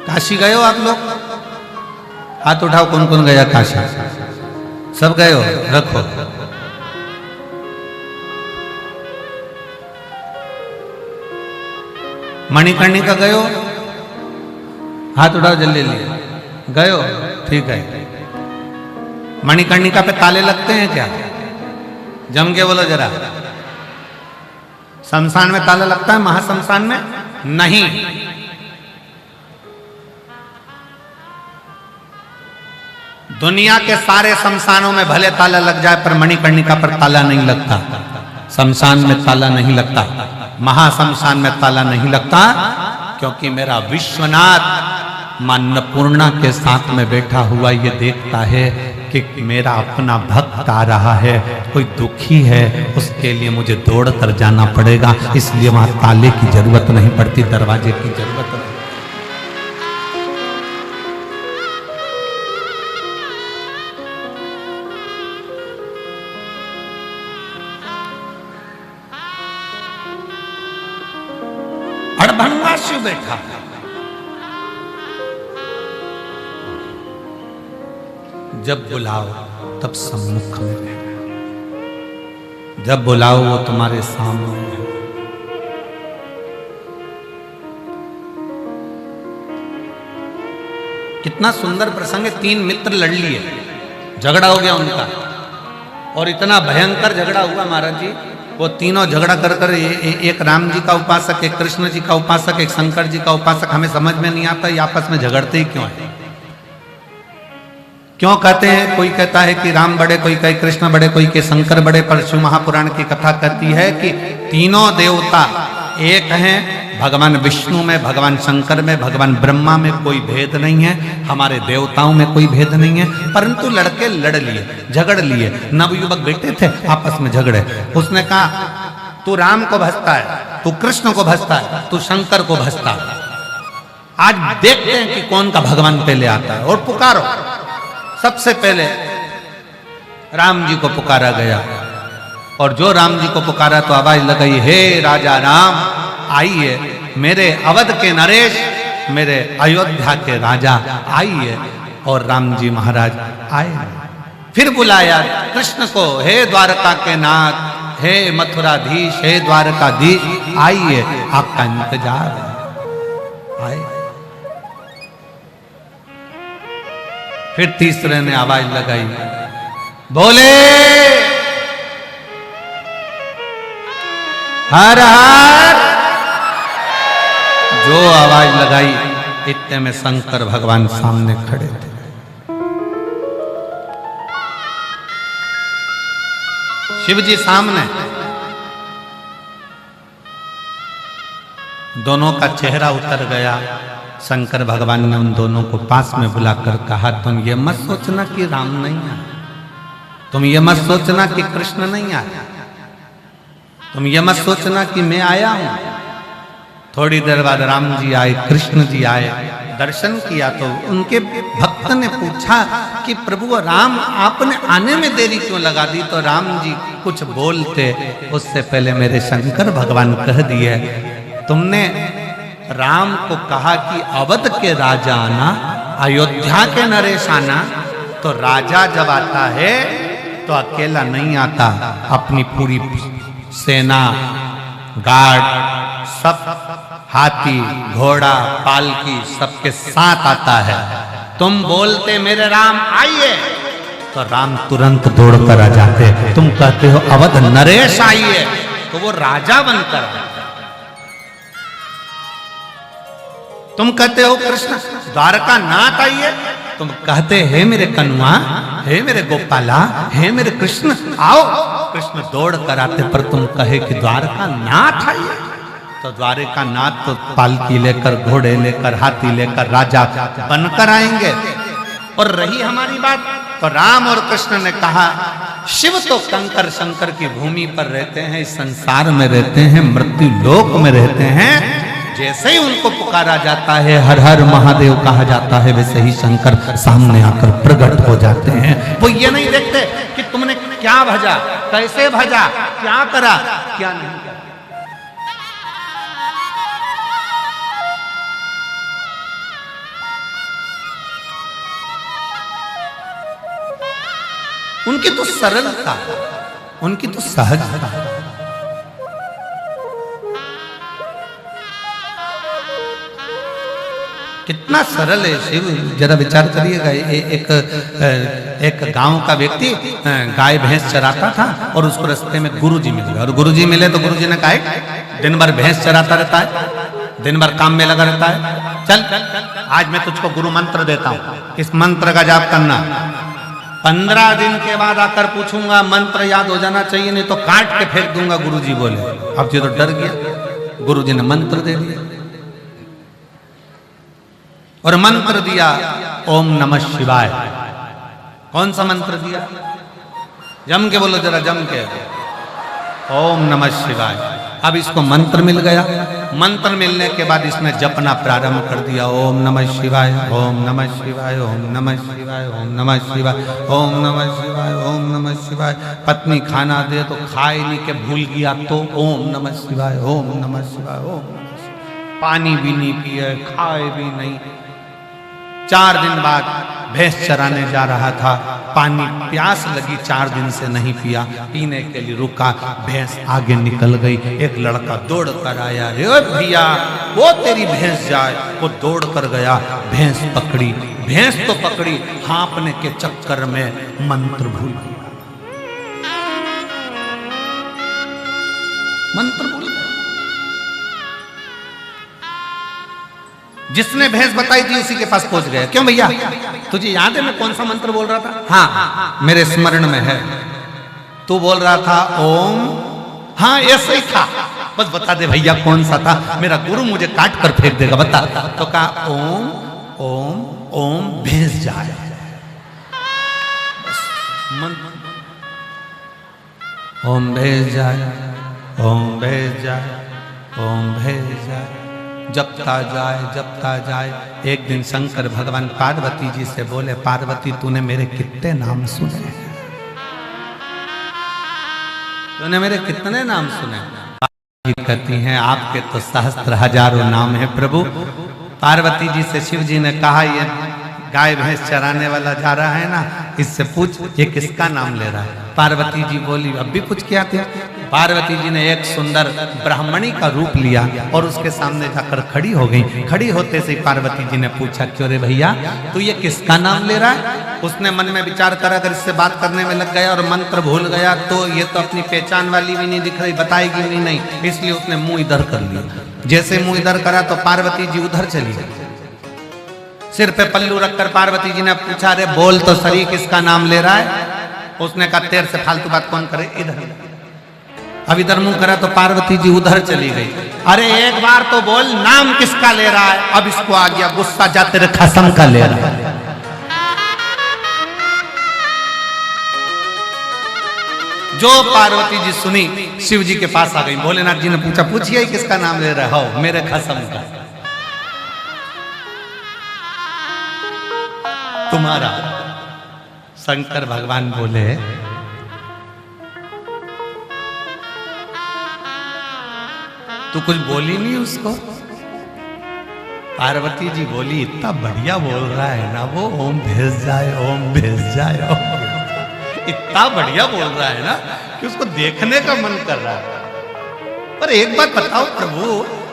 काशी गए हो आप लोग? हाथ उठाओ, कौन कौन गया काशी? सब गए हो? रखो। मणिकर्णिका गए हो? हाथ उठाओ जल्दी जल्दी। गए हो? ठीक है। मणिकर्णिका पे ताले लगते हैं क्या? जम के बोलो जरा। शमशान में ताला लगता है, महाशमशान में नहीं। दुनिया के सारे शमशानों में भले ताला लग जाए पर मणिकर्णिका पर ताला नहीं लगता। शमशान में ताला नहीं लगता, महाशमशान में ताला नहीं लगता, क्योंकि मेरा विश्वनाथ मां अन्नपूर्णा के साथ में बैठा हुआ ये देखता है कि मेरा अपना भक्त आ रहा है, कोई दुखी है, उसके लिए मुझे दौड़ कर जाना पड़ेगा, इसलिए वहां ताले की जरूरत नहीं पड़ती, दरवाजे की जरूरत नहीं। अड़भंगा शिव बैठा, जब बुलाओ तब सम्मुख में रहना, जब बुलाओ वो तुम्हारे सामने है। कितना सुंदर प्रसंग है। 3 मित्र लड़ लिए, झगड़ा हो गया उनका, और इतना भयंकर झगड़ा हुआ महाराज जी, वो तीनों झगड़ा कर कर एक राम जी का उपासक, एक कृष्ण जी का उपासक, एक शंकर जी का उपासक, हमें समझ में नहीं आता ये आपस में झगड़ते ही क्यों है, क्यों कहते हैं। कोई कहता है कि राम बड़े, कोई कहे कृष्ण बड़े, कोई के शंकर बड़े, पर शिव महापुराण की कथा कहती है कि तीनों देवता एक हैं। भगवान विष्णु में, भगवान शंकर में, भगवान ब्रह्मा में कोई भेद नहीं है, हमारे देवताओं में कोई भेद नहीं है। परंतु लड़के लड़ लिए, झगड़ लिए, नवयुवक बैठे थे आपस में झगड़े। उसने कहा तू राम को भजता है, तू कृष्ण को भजता है, तू शंकर को भजता है, आज देखते हैं कि कौन का भगवान पहले आता है, और पुकारो। सबसे पहले राम जी को पुकारा गया, और जो राम जी को पुकारा तो आवाज लगाई, हे राजा राम आइए, मेरे अवध के नरेश, मेरे अयोध्या के राजा आइए। और राम जी महाराज आए। फिर बुलाया कृष्ण को, हे द्वारका के नाथ, हे मथुराधीश, हे द्वारकाधीश आइए, आपका इंतजार है, आए। फिर तीसरे ने आवाज लगाई, बोले हर हर। जो आवाज लगाई इतने में शंकर भगवान सामने खड़े थे। शिव जी सामने, दोनों का चेहरा उतर गया। शंकर भगवान ने उन दोनों को पास में बुलाकर कहा, तुम ये मत सोचना कि राम नहीं आया, तुम ये मत सोचना कि कृष्ण नहीं आया, तुम ये मत सोचना कि मैं आया हूं। थोड़ी देर बाद राम जी आए, कृष्ण जी आए, दर्शन किया तो उनके भक्त भक्त ने पूछा कि प्रभु राम आपने आने में देरी क्यों लगा दी, तो राम जी कुछ बोलते उससे पहले मेरे शंकर भगवान कह दिए, तुमने राम को कहा कि अवध के राजा आना, अयोध्या के नरेश आना, तो राजा जब आता है तो अकेला नहीं आता, अपनी पूरी सेना, गार्ड, सब हाथी, घोड़ा, पालकी सबके साथ आता है। तुम बोलते मेरे राम आइए, तो राम तुरंत दौड़कर आ जाते। तुम कहते हो अवध नरेश आइए, तो वो राजा बनकर आता। तुम कहते हो कृष्ण द्वारका नाथ आइए, तुम कहते हे मेरे कन्वा, हे मेरे गोपाला, हे मेरे कृष्ण आओ, कृष्ण दौड़ कर आते। पर तुम कहे कि द्वारका नाथ आइए, तो द्वारका नाथ तो पालकी लेकर, घोड़े लेकर, हाथी लेकर राजा बनकर आएंगे। और रही हमारी बात, तो राम और कृष्ण ने कहा शिव तो कंकर शंकर की भूमि पर रहते हैं, इस संसार में रहते हैं, मृत्यु लोक में रहते हैं। जैसे ही उनको पुकारा जाता है, हर हर महादेव कहा जाता है, वैसे ही शंकर सामने आकर प्रकट हो जाते हैं। वो ये नहीं देखते कि तुमने क्या भजा, कैसे भजा, क्या करा, क्या नहीं करा। उनकी तो सरलता, उनकी तो सहजता। कितना सरल है शिव, जरा विचार करिएगा। एक गांव का व्यक्ति गाय भैंस चराता था और उसको रास्ते में गुरुजी मिल गए। और गुरुजी मिले तो गुरुजी ने कहा दिन भर भैंस चराता रहता है, दिन भर काम में लगा रहता है, चल आज मैं तुझको गुरु मंत्र देता हूँ, इस मंत्र का जाप करना। 15 दिन के बाद आकर पूछूंगा, मंत्र याद हो जाना चाहिए, नहीं तो काट के फेंक दूंगा। गुरुजी बोले। अब ये तो डर गया। गुरुजी ने मंत्र दे दिया और मंत्र दिया ओम नमः शिवाय। कौन सा मंत्र दिया? जम के बोलो जरा, जम के, ओम नमः शिवाय। अब इसको मंत्र मिल गया। मंत्र मिलने के बाद इसने जपना प्रारंभ कर दिया, ओम नमः शिवाय, ओम नमः शिवाय, ओम नमः शिवाय, ओम नमः शिवाय, ओम नमः शिवाय, ओम नमः शिवाय। पत्नी खाना दे तो खाए नहीं के भूल गया, तो ओम नमः शिवाय, ओम नमः शिवाय, ओम नमः शिवाय। पानी भी नहीं पिए, खाए भी नहीं। 4 दिन बाद भैंस चराने जा रहा था, पानी प्यास लगी, 4 दिन से नहीं पिया, पीने के लिए रुका, भैंस आगे निकल गई। एक लड़का दौड़ कर आया, ए भैया वो तेरी भैंस जाए। वो दौड़ कर गया, भैंस पकड़ी। भैंस तो पकड़ी, हाँपने के चक्कर में मंत्र भूल गया, मंत्र भूल गया। जिसने भैंस बताई थी उसी के पास पहुंच गया। क्यों भैया, तुझे याद है मैं कौन सा मंत्र बोल रहा था? हाँ मेरे स्मरण में है। तू बोल रहा था ओम, हाँ ऐसे ही था, बस बता दे भैया कौन सा था, मेरा गुरु मुझे काट कर फेंक देगा, बता। तो कहा ओम ओम ओम भैंस जाए। ओम भैंस जाए, ओम भैंस जाए, ओम भैंस जाए। जपता जाए। एक दिन शंकर भगवान पार्वती जी से बोले, पार्वती तूने मेरे कितने नाम सुने, तूने मेरे कितने नाम सुने? पार्वती कहती हैं आपके तो सहस्त्र हजारों नाम है प्रभु। पार्वती जी से शिव जी ने कहा, ये गाय भैंस चराने वाला जा रहा है ना, इससे पूछ ये किसका नाम ले रहा है। पार्वती जी बोली अब भी कुछ क्या थे। पार्वती जी ने एक सुंदर ब्राह्मणी का रूप लिया और उसके सामने जाकर खड़ी हो गई। खड़ी होते से पार्वती जी ने पूछा, क्यों रे भैया तू ये किसका नाम ले रहा है? उसने मन में विचार करा, अगर इससे बात करने में लग गया और मंत्र भूल गया तो ये तो अपनी पहचान वाली भी नहीं दिख रही, बताएगी भी नहीं, इसलिए उसने मुंह इधर कर लिया। जैसे मुंह इधर करा तो पार्वती जी उधर चली गई। सिर पे पल्लू रखकर पार्वती जी ने पूछा, अरे बोल तो सही किसका नाम ले रहा है? उसने कहा तेरे से फालतू बात कौन करे, इधर। अब इधर मुंह करा तो पार्वती जी उधर चली गई। अरे एक बार तो बोल नाम किसका ले रहा है? अब इसको आ गया गुस्सा, जा तेरे खसम का ले रहा है। जो पार्वती जी सुनी, शिव जी के पास आ गई। भोलेनाथ जी ने पूछा, पूछिए किसका नाम ले रहा हो? मेरे खसम का। तुम्हारा। शंकर भगवान बोले तू कुछ बोली नहीं उसको? पार्वती जी बोली इतना बढ़िया बोल रहा है ना वो, ओम भेज जाए, ओम भेज जाए, ओम भेज जाए। इतना बढ़िया बोल रहा है ना कि उसको देखने का मन कर रहा है। पर एक बात बताओ प्रभु,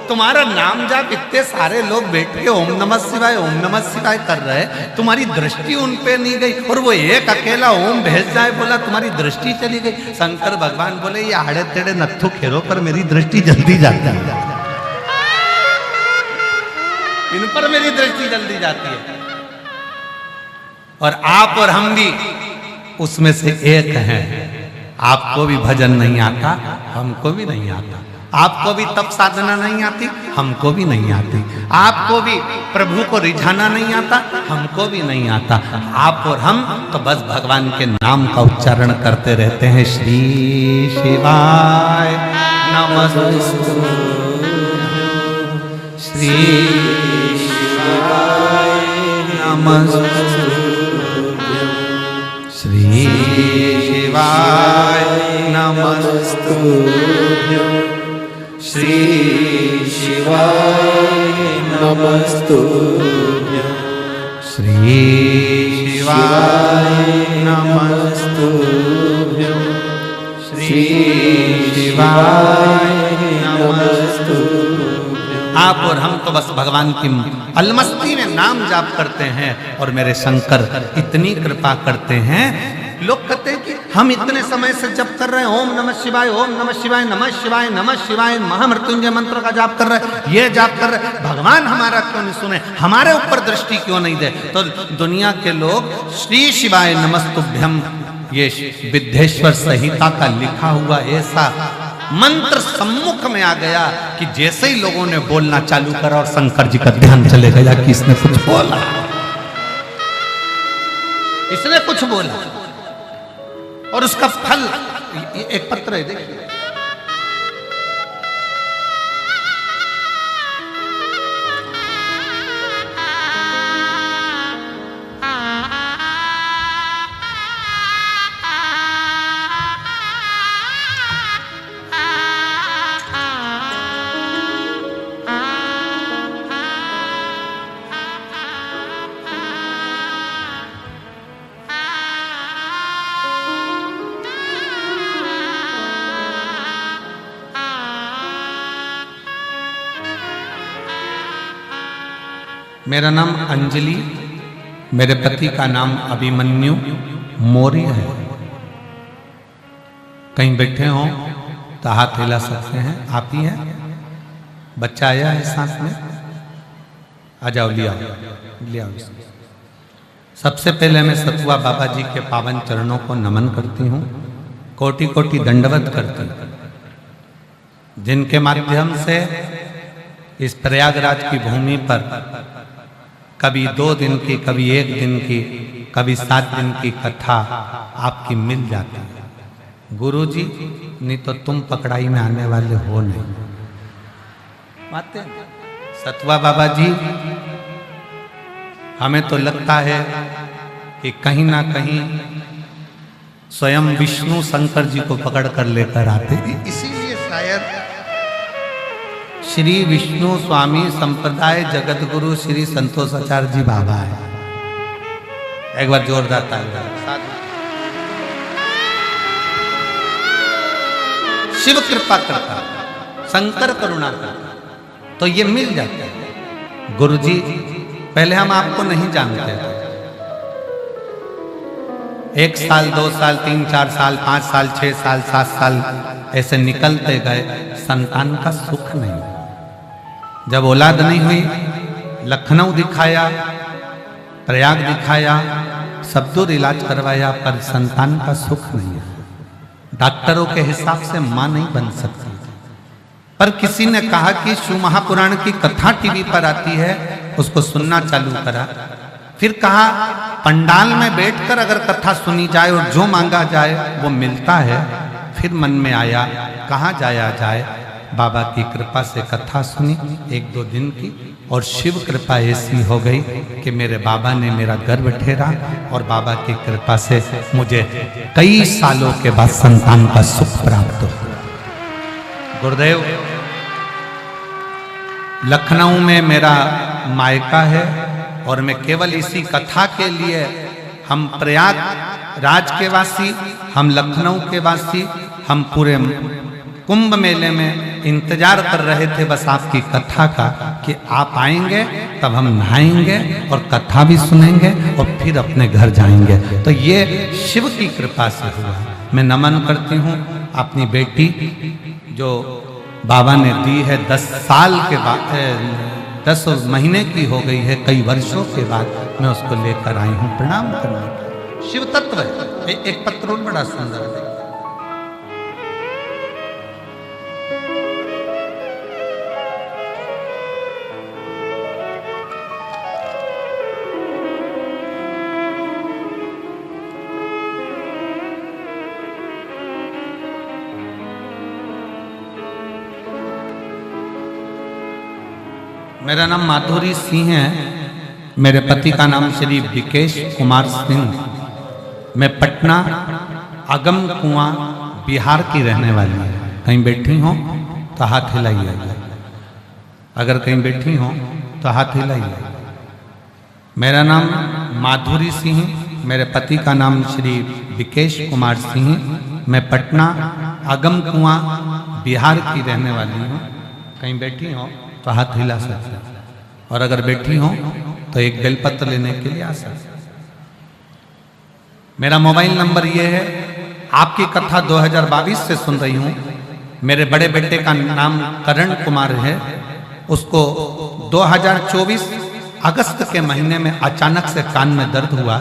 तुम्हारा नाम जाप इतने सारे लोग बैठ के ओम नमः शिवाय, ओम नमः शिवाय कर रहे, तुम्हारी दृष्टि उन पे नहीं गई, और वो एक अकेला ओम भेज जाए बोला, तुम्हारी दृष्टि चली गई। शंकर भगवान बोले ये आड़े तेड़े नत्थु खेरों पर मेरी दृष्टि जल्दी जाती है, इन पर मेरी दृष्टि जल्दी जाती है। और आप और हम भी उसमें से एक हैं। आपको भी भजन नहीं आता, हमको भी नहीं आता। आपको भी तप साधना नहीं आती, हमको भी नहीं आती। आपको भी प्रभु को रिझाना नहीं आता, हमको भी नहीं आता। आप और हम तो बस भगवान के नाम का उच्चारण करते रहते हैं। श्री शिवाय नमस्तु, श्री शिवाय नमस्तु, श्री शिवाय नमस्तु, श्री शिवाय नमस्तु, श्री शिवाय नमस्तु, श्री शिवाय नमस्तु। आप और हम तो बस भगवान की अलमस्ती में नाम जाप करते हैं और मेरे शंकर इतनी कृपा करते हैं। लोग कहते हैं कि हम इतने समय से जप कर रहे हैं, ओम नमः शिवाय, ओम नमः शिवाय, नमः शिवाय, नमः शिवाय, महामृत्युंजय मंत्र का जाप कर रहे हैं, ये जाप कर रहे हैं, भगवान हमारा क्यों नहीं सुने, हमारे ऊपर दृष्टि क्यों नहीं दे? तो दुनिया के लोग श्री शिवाय नमस्तुभ्यम, ये विद्येश्वर संहिता का लिखा हुआ ऐसा मंत्र सम्मुख में आ गया कि जैसे ही लोगों ने बोलना चालू करा और शंकर जी का ध्यान चले गया कि इसने कुछ बोला, इसने कुछ बोला, और उसका फल एक पत्र है, देखिए। मेरा नाम अंजलि, मेरे पति का नाम अभिमन्यु मौर्य है। कहीं बैठे हों तो हाथ हिला सकते हैं। आप ही हैं? बच्चा आया है साथ में? आ जाओ, लिया लिया। सबसे पहले मैं सतुआ बाबा जी के पावन चरणों को नमन करती हूँ, कोटि कोटि दंडवत करती हूँ, जिनके माध्यम से इस प्रयागराज की भूमि पर कभी 2 दिन की, कभी 1 दिन की, कभी 7 दिन की कथा आपकी मिल जाती है। गुरु जी, नहीं तो तुम पकड़ाई में आने वाले हो नहीं। बातें सतुआ बाबा जी, हमें तो लगता है कि कहीं ना कहीं स्वयं विष्णु शंकर जी को पकड़ कर लेकर आते, इसीलिए शायद श्री विष्णु स्वामी संप्रदाय जगत गुरु श्री संतोषाचार्य जी बाबा है। एक बार जोरदार तालियां। शिव कृपा करता, शंकर करुणा करता, तो ये मिल जाता है। गुरु जी, पहले हम आपको नहीं जानते थे। 1 साल, 2 साल, 3, 4 साल, 5 साल, 6 साल, 7 साल ऐसे निकलते गए, संतान का सुख नहीं। जब औलाद नहीं हुई, लखनऊ दिखाया, प्रयाग दिखाया, सब दूर इलाज करवाया, पर संतान का सुख नहीं है। डॉक्टरों के हिसाब से मां नहीं बन सकती। पर किसी ने कहा कि शिव महापुराण की कथा टीवी पर आती है, उसको सुनना चालू करा। फिर कहा पंडाल में बैठकर अगर कथा सुनी जाए और जो मांगा जाए वो मिलता है। फिर मन में आया कहाँ जाया जाए, बाबा की कृपा से कथा सुनी 1-2 दिन की, और शिव कृपा ऐसी हो गई कि मेरे बाबा ने मेरा गर्भ ठहरा, और बाबा की कृपा से मुझे कई सालों के बाद संतान का सुख प्राप्त हुआ। गुरुदेव, लखनऊ में मेरा मायका है, और मैं केवल इसी कथा के लिए, हम प्रयागराज के वासी, हम लखनऊ के वासी, हम पूरे कुंभ मेले में इंतजार कर रहे थे बस आपकी कथा का, कि आप आएंगे तब हम नहाएंगे और कथा भी सुनेंगे और फिर अपने घर जाएंगे। तो ये शिव की कृपा से हुआ। मैं नमन करती हूँ अपनी बेटी जो बाबा ने दी है, 10 साल के बाद, 10 महीने की हो गई है, कई वर्षों के बाद मैं उसको लेकर आई हूँ प्रणाम करने के। शिव तत्व है। एक पत्र बड़ा सुंदर है। मेरा नाम माधुरी सिंह है। मेरे पति का नाम श्री विकेश कुमार सिंह। मैं पटना अगम कुआं बिहार की रहने वाली है। कहीं बैठी हो तो हाथ हिलाइए, अगर कहीं बैठी हो तो हाथ हिलाइए। मेरा नाम माधुरी सिंह, मेरे पति का नाम श्री विकेश कुमार सिंह। मैं पटना अगम कुआं बिहार की रहने वाली हूँ। कहीं बैठी हो तो हाथ हिला सकते, और अगर बैठी हो तो एक बेलपत्र लेने के लिए आ सकते। मेरा मोबाइल नंबर ये है। आपकी कथा 2022 से सुन रही हूँ। मेरे बड़े बेटे का नाम करण कुमार है। उसको 2024 अगस्त के महीने में अचानक से कान में दर्द हुआ।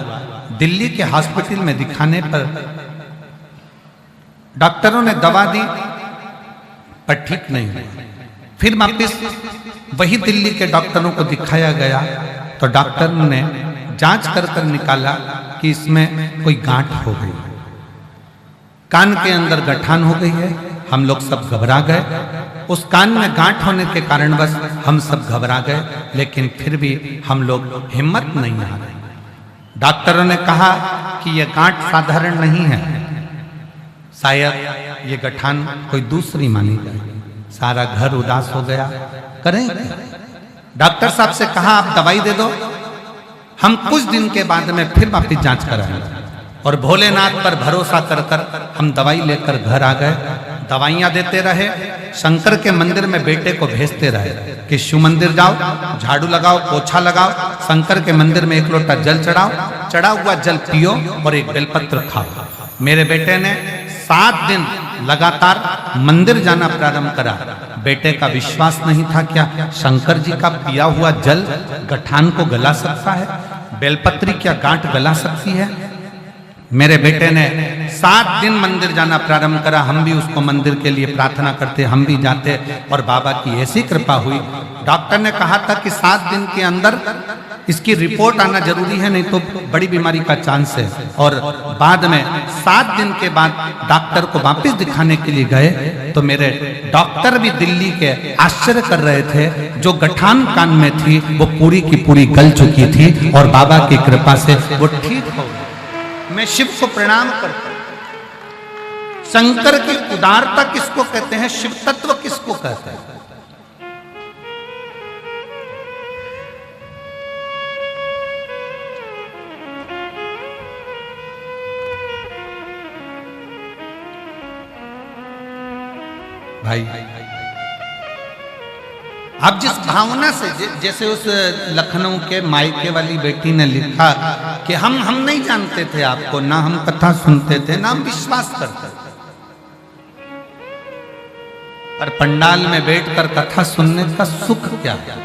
दिल्ली के हॉस्पिटल में दिखाने पर डॉक्टरों ने दवा दी पर ठीक नहीं हुआ। फिर वापिस वही दिल्ली के डॉक्टरों को दिखाया गया तो डॉक्टर ने जांच कर निकाला कि इसमें कोई गांठ हो गई, कान के अंदर गठान हो गई है। हम लोग सब घबरा गए। उस कान में गांठ होने के कारण बस हम सब घबरा गए, लेकिन फिर भी हम लोग हिम्मत नहीं हारे। डॉक्टरों ने कहा कि यह गांठ साधारण नहीं है, शायद ये गठान कोई दूसरी मानी जाए। सारा घर उदास हो गया। करें? डॉक्टर साहब से कहा आप दवाई दे दो, हम कुछ दिन के बाद में फिर वापिस जांच कराएंगे। और भोलेनाथ पर भरोसा कर हम दवाई लेकर घर आ गए। दवाइयां देते रहे, शंकर के मंदिर में बेटे को भेजते रहे कि शिव मंदिर जाओ, झाड़ू लगाओ, पोछा लगाओ, शंकर के मंदिर में 1 लोटा जल चढ़ाओ, चढ़ा हुआ जल पियो और एक बेलपत्र खाओ। मेरे बेटे ने 7 दिन लगातार मंदिर जाना प्रारंभ करा। बेटे का विश्वास नहीं था क्या शंकर जी का पिया हुआ जल गठान को गला सकता है, बेलपत्री क्या गांठ गला सकती है। मेरे बेटे ने 7 दिन मंदिर जाना प्रारंभ करा। हम भी उसको मंदिर के लिए प्रार्थना करते, हम भी जाते, और बाबा की ऐसी कृपा हुई। डॉक्टर ने कहा था कि 7 दिन के अंदर इसकी रिपोर्ट आना जरूरी है, नहीं तो बड़ी बीमारी का चांस है। और बाद में 7 दिन के बाद डॉक्टर को वापस दिखाने के लिए गए तो मेरे डॉक्टर भी दिल्ली के आश्चर्य कर रहे थे। जो गठान कान में थी वो पूरी की पूरी गल चुकी थी और बाबा की कृपा से वो ठीक हो गई। मैं शिव को प्रणाम करता हूं। शंकर की उदारता किसको कहते हैं, शिव तत्व किसको कहते हैं? भाई, अब जिस भावना से, जैसे उस लखनऊ के मायके वाली बेटी ने लिखा कि हम नहीं जानते थे आपको, ना हम कथा सुनते थे, ना हम विश्वास करते थे, पर पंडाल में बैठकर कथा सुनने का सुख क्या है।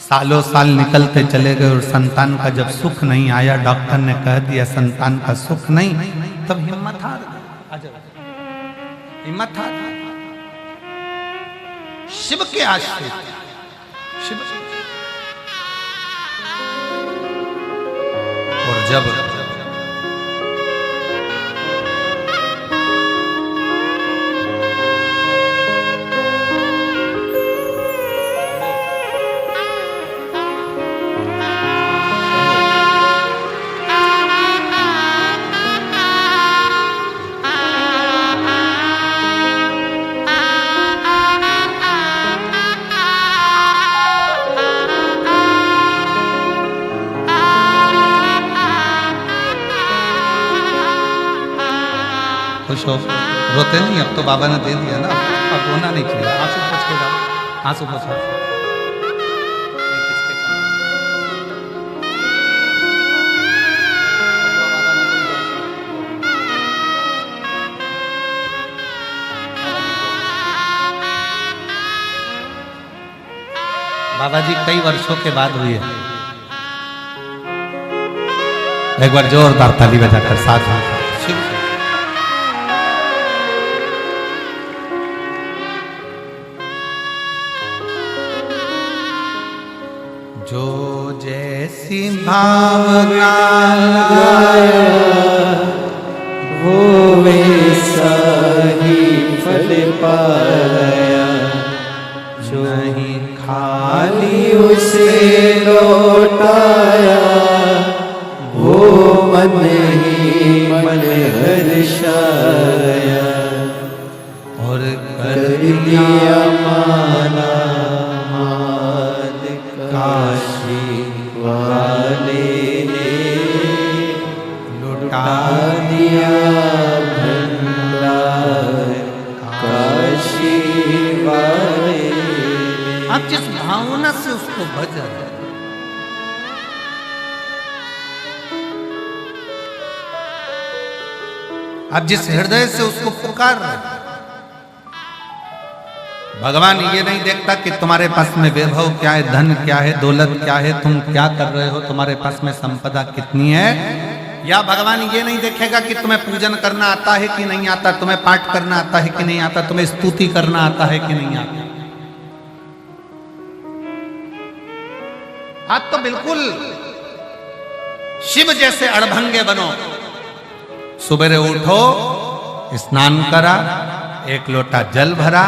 सालों साल निकलते चले गए और संतान का जब सुख नहीं आया, डॉक्टर ने कह दिया संतान का सुख नहीं, तब हिम्मत हार गई। हिम्मत हार गई। शिव के आश्रित, शिव। और जब खुश हो, रोते नहीं, अब तो बाबा ने दे दिया ना, अब रोना नहीं चाहिए। आंसू पोंछ के जाओ, आंसू पोंछो। बाबा जी कई वर्षों के बाद हुई है। एक बार जोरदार ताली बजाकर साथ में जो जैसी भावना वो वैसा ही फल पाया, जो नहीं खाली उसे लौटाया, वो मन ही मन हर्षाया, और कर दिया माला माल काशी वाले ने, लुटा दिया भंडार काशी वाले ने। आप जिस भावना से उसको भज रहे, आप जिस हृदय से उसको पुकार रहे, भगवान ये नहीं देखता कि तुम्हारे पास में वैभव क्या है, धन क्या है, दौलत क्या है, तुम क्या कर रहे हो, तुम्हारे पास में संपदा कितनी है। या भगवान ये नहीं देखेगा कि तुम्हें पूजन करना आता है कि नहीं आता, तुम्हें पाठ करना आता है कि नहीं आता, तुम्हें स्तुति करना आता है कि नहीं आता। आप तो बिल्कुल शिव जैसे अड़भंगे बनो। सुबह उठो, स्नान करा, एक लोटा जल भरा,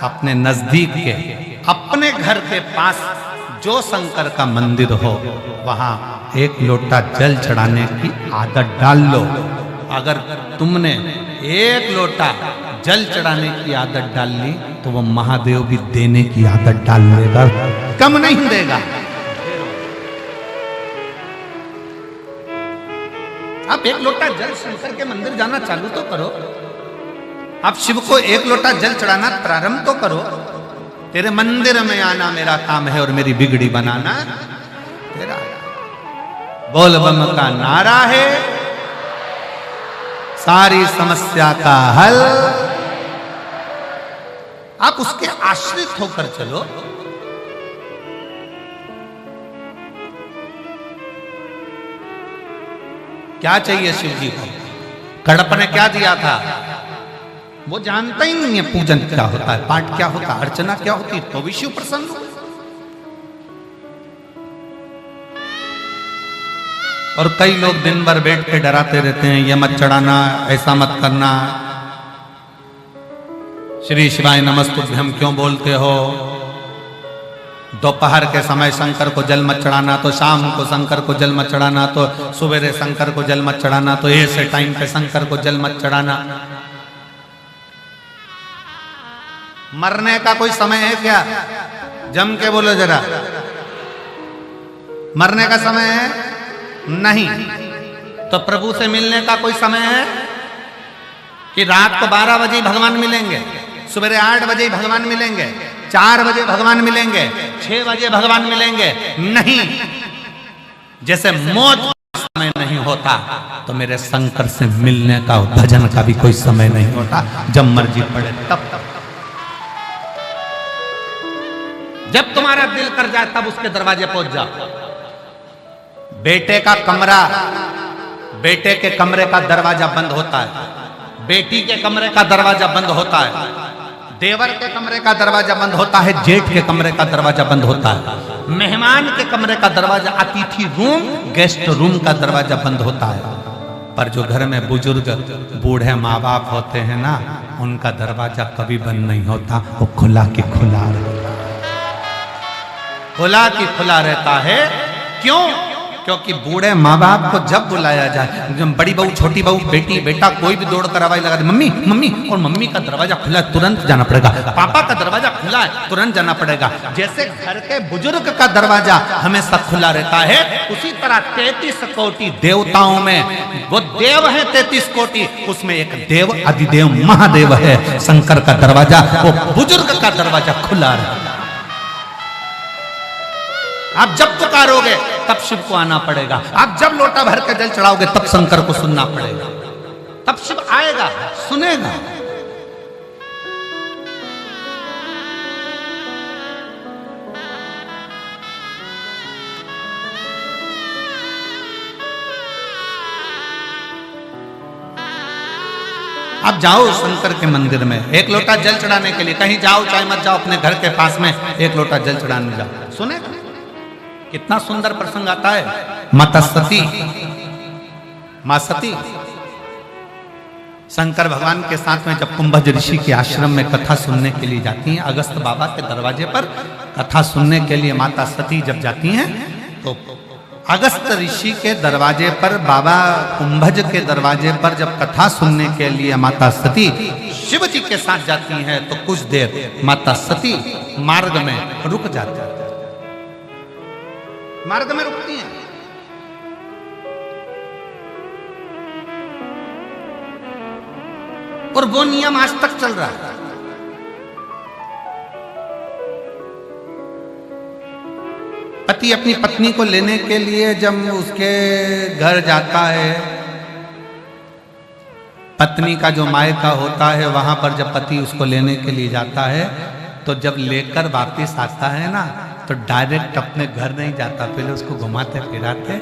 अपने नजदीक के अपने घर के पास जो शंकर का मंदिर हो वहां एक लोटा जल चढ़ाने की आदत डाल लो। अगर तुमने एक लोटा जल चढ़ाने की आदत डाल ली तो वो महादेव भी देने की आदत डाल लेगा, कम नहीं देगा। आप एक लोटा जल शंकर के मंदिर जाना चालू तो करो। आप शिव को एक लोटा जल चढ़ाना प्रारंभ तो करो। तेरे मंदिर में आना मेरा काम है और मेरी बिगड़ी बनाना तेरा। बोल बम का नारा है सारी समस्या का हल। आप उसके आश्रित होकर चलो। क्या चाहिए शिव जी को? कड़प ने क्या दिया था? वो जानता ही नहीं है पूजन क्या होता है, पाठ क्या होता है, अर्चना क्या होती है, तो भी शिव प्रसन्न हो। और कई लोग दिन भर बैठ के डराते रहते हैं, ये मत चढ़ाना, ऐसा मत करना, श्री शिवाय नमस्तुभ्यम क्यों बोलते हो, दोपहर के समय शंकर को जल मत चढ़ाना, तो शाम को शंकर को जल मत चढ़ाना, तो सवेरे शंकर को जल मत चढ़ाना, तो ऐसे टाइम पे शंकर को जल मत चढ़ाना। मरने का कोई समय है क्या? जम के बोलो जरा, मरने का समय है? नहीं। तो प्रभु से मिलने का कोई समय है कि रात को 12 बजे भगवान मिलेंगे, सुबह 8 बजे भगवान मिलेंगे, 4 बजे भगवान मिलेंगे, 6 बजे भगवान मिलेंगे? नहीं। जैसे मौत का समय नहीं होता तो मेरे शंकर से मिलने का, भजन का भी कोई समय नहीं होता। जब मर्जी पड़े तब जब तुम्हारा दिल कर जाए तब उसके दरवाजे पहुंच जाओ। बेटे का कमरा, बेटे के कमरे का दरवाजा बंद होता है, बेटी के कमरे का दरवाजा बंद होता है, देवर के कमरे का दरवाजा बंद होता है, जेठ के कमरे का दरवाजा बंद होता है, मेहमान के कमरे का दरवाजा, अतिथि रूम, गेस्ट रूम का दरवाजा बंद होता है। पर जो घर में बुजुर्ग बूढ़े माँ बाप होते हैं ना, उनका दरवाजा कभी बंद नहीं होता, वो खुला की खुला रहता है, खुला की खुला रहता है। क्यों? क्योंकि बूढ़े माँ बाप को जब बुलाया जाए, जब बड़ी बहू, छोटी बहू, बेटी, बेटा कोई भी दौड़ कर आवाज लगा दे मम्मी मम्मी, और मम्मी का दरवाजा खुला है तुरंत जाना पड़ेगा, पापा का दरवाजा खुला है तुरंत जाना पड़ेगा। जैसे घर के बुजुर्ग का दरवाजा हमेशा खुला रहता है, उसी तरह 33 कोटि देवताओं में वो देव है 33 कोटि, उसमें एक देव अधिदेव महादेव है, शंकर का दरवाजा, वो बुजुर्ग का दरवाजा खुला रहता है। आप जब पुकारोगे तब शिव को आना पड़ेगा, आप जब लोटा भर के जल चढ़ाओगे तब शंकर को सुनना पड़ेगा, तब शिव आएगा, सुनेगा। आप जाओ शंकर के मंदिर में एक लोटा जल चढ़ाने के लिए, कहीं जाओ चाहे मत जाओ, अपने घर के पास में एक लोटा जल चढ़ाने जाओ, सुनेगा। कितना सुंदर प्रसंग आता है। माता सती, मां सती शंकर भगवान के साथ में जब कुंभज ऋषि के आश्रम में कथा सुनने के लिए जाती हैं, अगस्त बाबा के दरवाजे पर कथा सुनने के लिए माता सती जब जाती हैं, तो अगस्त ऋषि के दरवाजे पर, बाबा कुंभज के दरवाजे पर जब कथा सुनने के लिए माता सती शिव जी के साथ जाती हैं, तो कुछ देर माता सती मार्ग में रुक जाती है, मार्ग में रुकती हैं। और वो नियम आज तक चल रहा है। पति अपनी पत्नी को लेने के लिए जब उसके घर जाता है, पत्नी का जो मायका होता है वहां पर जब पति उसको लेने के लिए जाता है, तो जब लेकर वापस आता है ना, तो डायरेक्ट अपने घर नहीं जाता, पहले उसको घुमाते फिराते,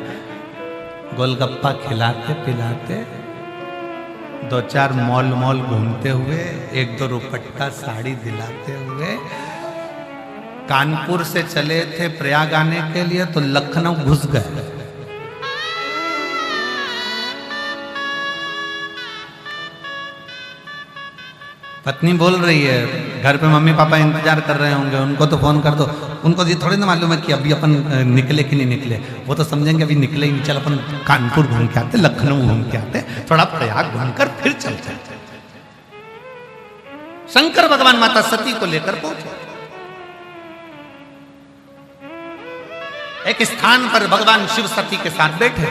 गोलगप्पा खिलाते पिलाते, 2-4 मॉल घूमते हुए, 1-2 रुपट्टा साड़ी दिलाते हुए। कानपुर से चले थे प्रयाग आने के लिए, तो लखनऊ घुस गए। पत्नी बोल रही है, घर पे मम्मी पापा इंतजार कर रहे होंगे, उनको तो फोन कर दो। उनको ये थोड़ी ना मालूम है कि अभी अपन निकले कि नहीं निकले, वो तो समझेंगे अभी निकले ही नहीं, चल अपन कानपुर घूम के आते, लखनऊ घूम के आते, थोड़ा प्रयाग घूमकर फिर चलते। शंकर भगवान माता सती को लेकर पहुंचे। एक स्थान पर भगवान शिव सती के साथ बैठे।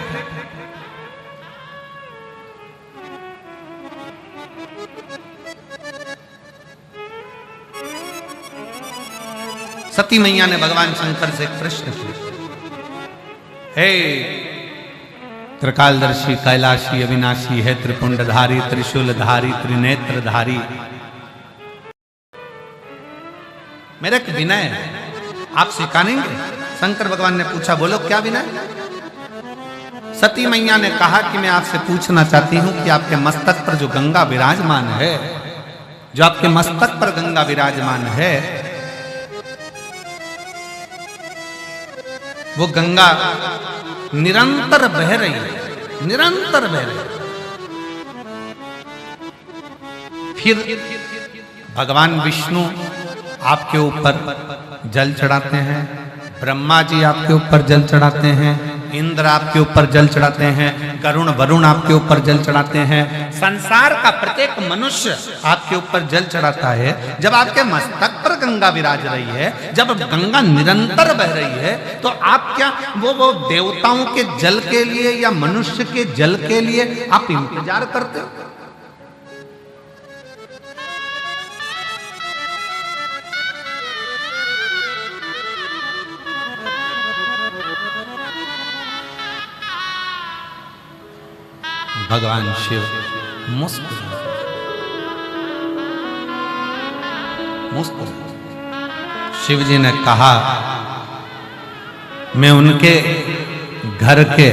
सती मैया ने भगवान शंकर से एक प्रश्न किया, हे त्रिकालदर्शी कैलाशी अविनाशी है त्रिपुंडधारी त्रिशूलधारी त्रिनेत्रधारी, मेरा एक विनय है, आप सिखाएंगे? शंकर भगवान ने पूछा, बोलो क्या विनय? सती मैया ने कहा कि मैं आपसे पूछना चाहती हूं कि आपके मस्तक पर जो गंगा विराजमान है, जो आपके मस्तक पर गंगा विराजमान है, वो गंगा निरंतर बह रही है, निरंतर बह रही है। फिर भगवान विष्णु आपके ऊपर जल चढ़ाते हैं, ब्रह्मा जी आपके ऊपर जल चढ़ाते हैं, इंद्र आपके ऊपर जल चढ़ाते हैं, गरुण वरुण आपके ऊपर जल चढ़ाते हैं, संसार का प्रत्येक मनुष्य आपके ऊपर जल चढ़ाता है। जब आपके मस्तक पर गंगा विराज रही है, जब गंगा निरंतर बह रही है, तो आप क्या वो देवताओं के जल के लिए या मनुष्य के जल के लिए आप इंतजार करते हो? भगवान शिव मुस्कुरा, शिव जी ने कहा, मैं उनके घर के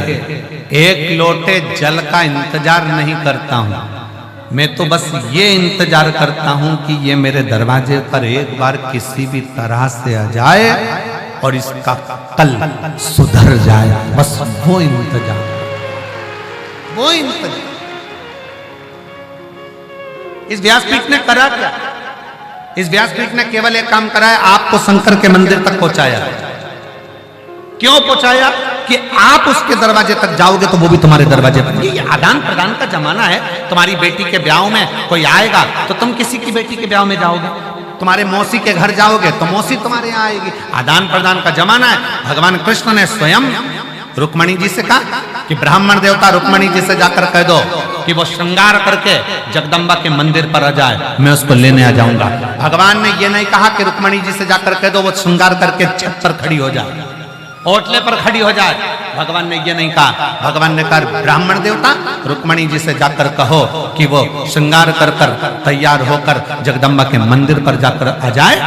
एक लोटे जल का इंतजार नहीं करता हूं, मैं तो बस ये इंतजार करता हूं कि ये मेरे दरवाजे पर एक बार किसी भी तरह से आ जाए और इसका कल सुधर जाए, बस वो इंतजार, वो इंतजार। इस व्यासपीठ ने करा क्या? इस व्यासपीठ ने केवल एक काम करा है, आपको शंकर के मंदिर तक पहुंचाया। क्यों पहुंचाया? कि आप उसके दरवाजे तक जाओगे तो वो भी तुम्हारे दरवाजे पर। ये आदान प्रदान का जमाना है। तुम्हारी बेटी के ब्याह में कोई आएगा तो तुम किसी की बेटी के ब्याह में जाओगे, तुम्हारे मौसी के घर जाओगे तो मौसी तुम्हारे यहाँ आएगी। आदान प्रदान का जमाना है। भगवान कृष्ण ने स्वयं रुक्मणी जी से कहा कि ब्राह्मण देवता रुक्मणी जी से जाकर कह दो कि वो श्रृंगार करके जगदम्बा के मंदिर पर आ जाए, मैं उसको लेने आ जाऊंगा। भगवान ने ये नहीं कहा कि रुक्मणी जी से जाकर कह दो वो श्रृंगार करके छत पर खड़ी हो जाए, ओटले पर खड़ी हो जाए। भगवान ने ये नहीं कहा। भगवान ने कहा ब्राह्मण देवता रुक्मणी जी से जाकर कहो कि वो श्रृंगार कर कर तैयार होकर जगदम्बा के मंदिर पर जाकर आ जाए।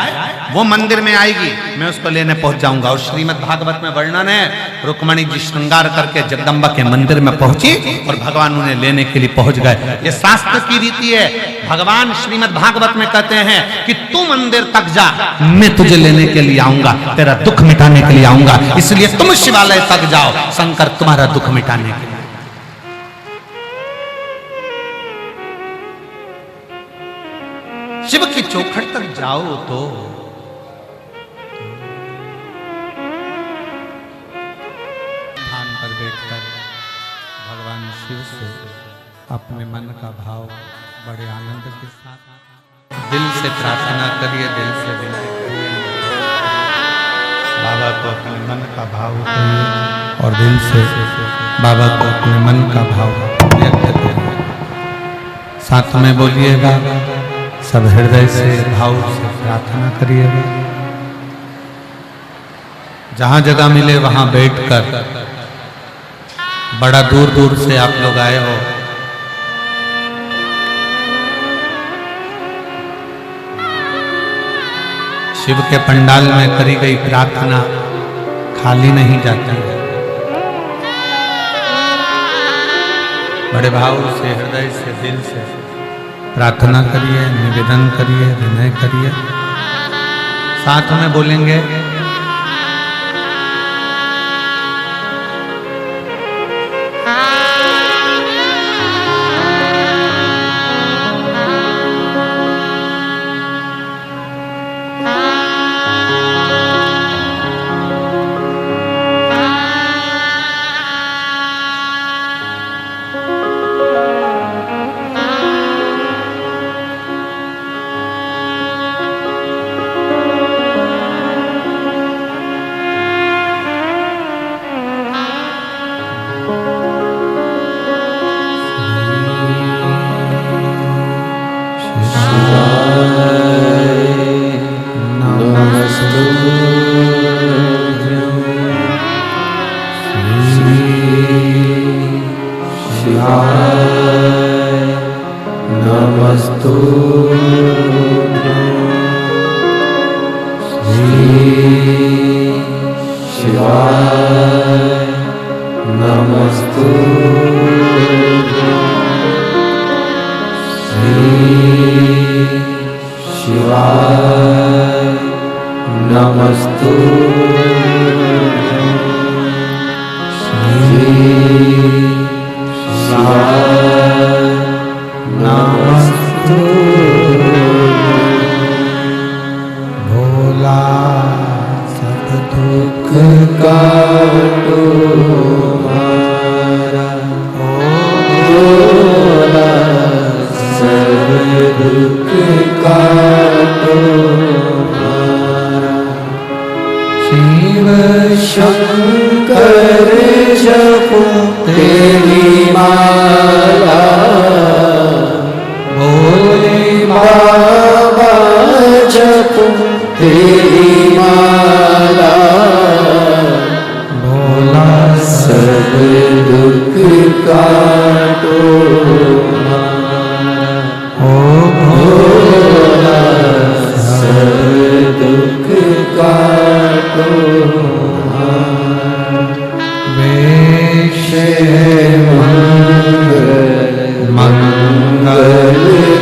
वो मंदिर में आएगी, मैं उसको लेने पहुंच जाऊंगा। और श्रीमद् भागवत में वर्णन है, रुक्मणी जी श्रृंगार करके जगदम्बा के मंदिर में पहुंची और भगवान उन्हें लेने के लिए पहुंच गए। ये शास्त्र की रीति है। भगवान श्रीमद् भागवत में कहते हैं कि तू मंदिर तक जा, मैं तुझे लेने के लिए आऊंगा, तेरा दुख मिटाने के लिए आऊंगा, इसलिए तुम शिवालय तक जाओ, शंकर तुम्हारा दुख मिटाने के लिए। शिव की चौखट तक जाओ तो स्थान पर बैठकर भगवान शिव से अपने मन का भाव बड़े आनंद के साथ दिल से प्रार्थना करिए, दिल से विनती करिए। बाबा को अपने मन का भाव करिए और दिल से बाबा को अपने मन का भाव व्यक्त करिए। साथ में बोलिएगा, सब हृदय से भाव से प्रार्थना करिएगा। जहां जगह मिले वहां बैठकर, बड़ा दूर दूर से आप लोग आए हो, शिव के पंडाल में करी गई प्रार्थना खाली नहीं जाती है। बड़े भाव से, हृदय से, दिल से प्रार्थना करिए, निवेदन करिए, विनय करिए। साथ में बोलेंगे, मंगलकारी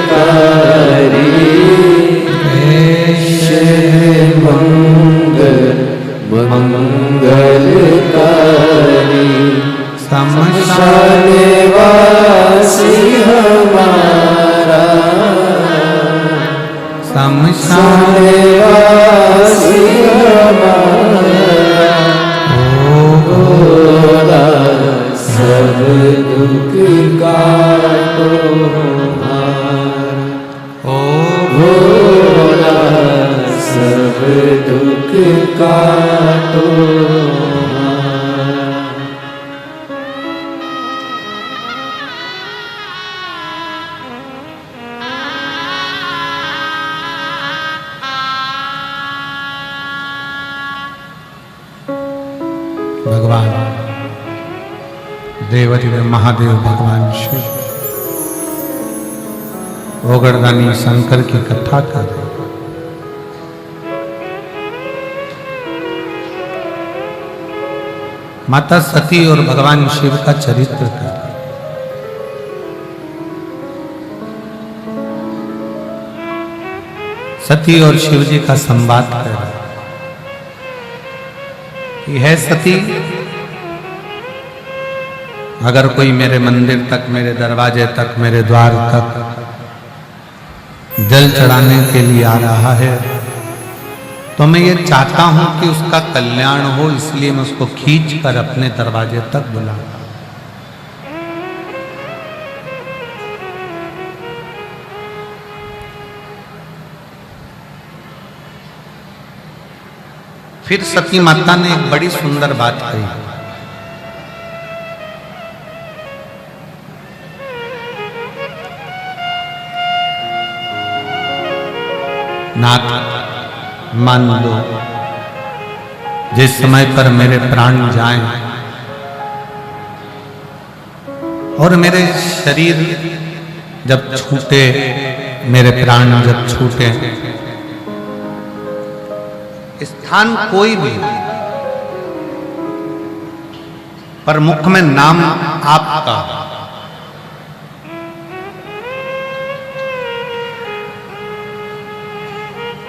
दुख काटो भगवान देवाधिदेव महादेव भगवान शिव ओगरदानी शंकर की कथा कर रहे। माता सती और भगवान शिव का चरित्र कर रहे। सती और शिव जी का संवाद कर रहे कि है सती, अगर कोई मेरे मंदिर तक, मेरे दरवाजे तक, मेरे द्वार तक जल चढ़ाने के लिए आ रहा है तो मैं ये चाहता हूं कि उसका कल्याण हो, इसलिए मैं उसको खींच कर अपने दरवाजे तक बुलाऊं। फिर सती माता ने एक बड़ी सुंदर बात कही। नाथ, मान लो जिस समय पर मेरे प्राण जाएं और मेरे शरीर जब छूटे, मेरे प्राण जब छूटे, स्थान कोई भी पर मुख में नाम आपका,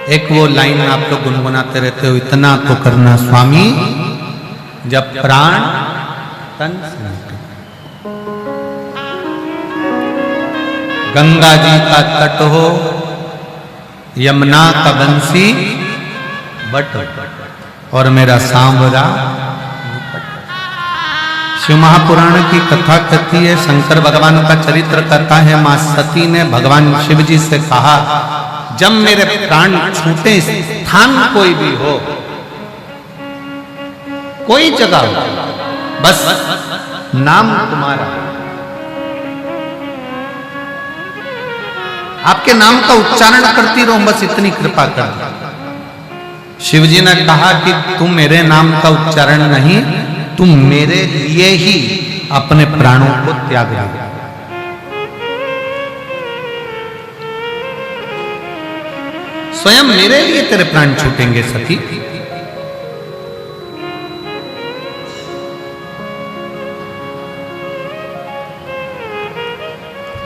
एक वो लाइन आप लोग गुनगुनाते रहते हो, इतना तो करना स्वामी जब प्राण तन से निकले। गंगा जी का तट हो, यमुना का बंसी बट और मेरा सांवरा। शिव महापुराण की कथा कहती है, शंकर भगवान का चरित्र कहता है, मां सती ने भगवान शिव जी से कहा, जब मेरे प्राण छूटे, स्थान कोई भी हो, कोई जगह हो, बस नाम तुम्हारा, आपके नाम का उच्चारण करती रहूं, बस इतनी कृपा कर। शिव जी ने कहा कि तुम मेरे नाम का उच्चारण नहीं, तुम मेरे लिए ही अपने प्राणों को त्याग दो। स्वयं मेरे लिए तेरे प्राण छूटेंगे सती।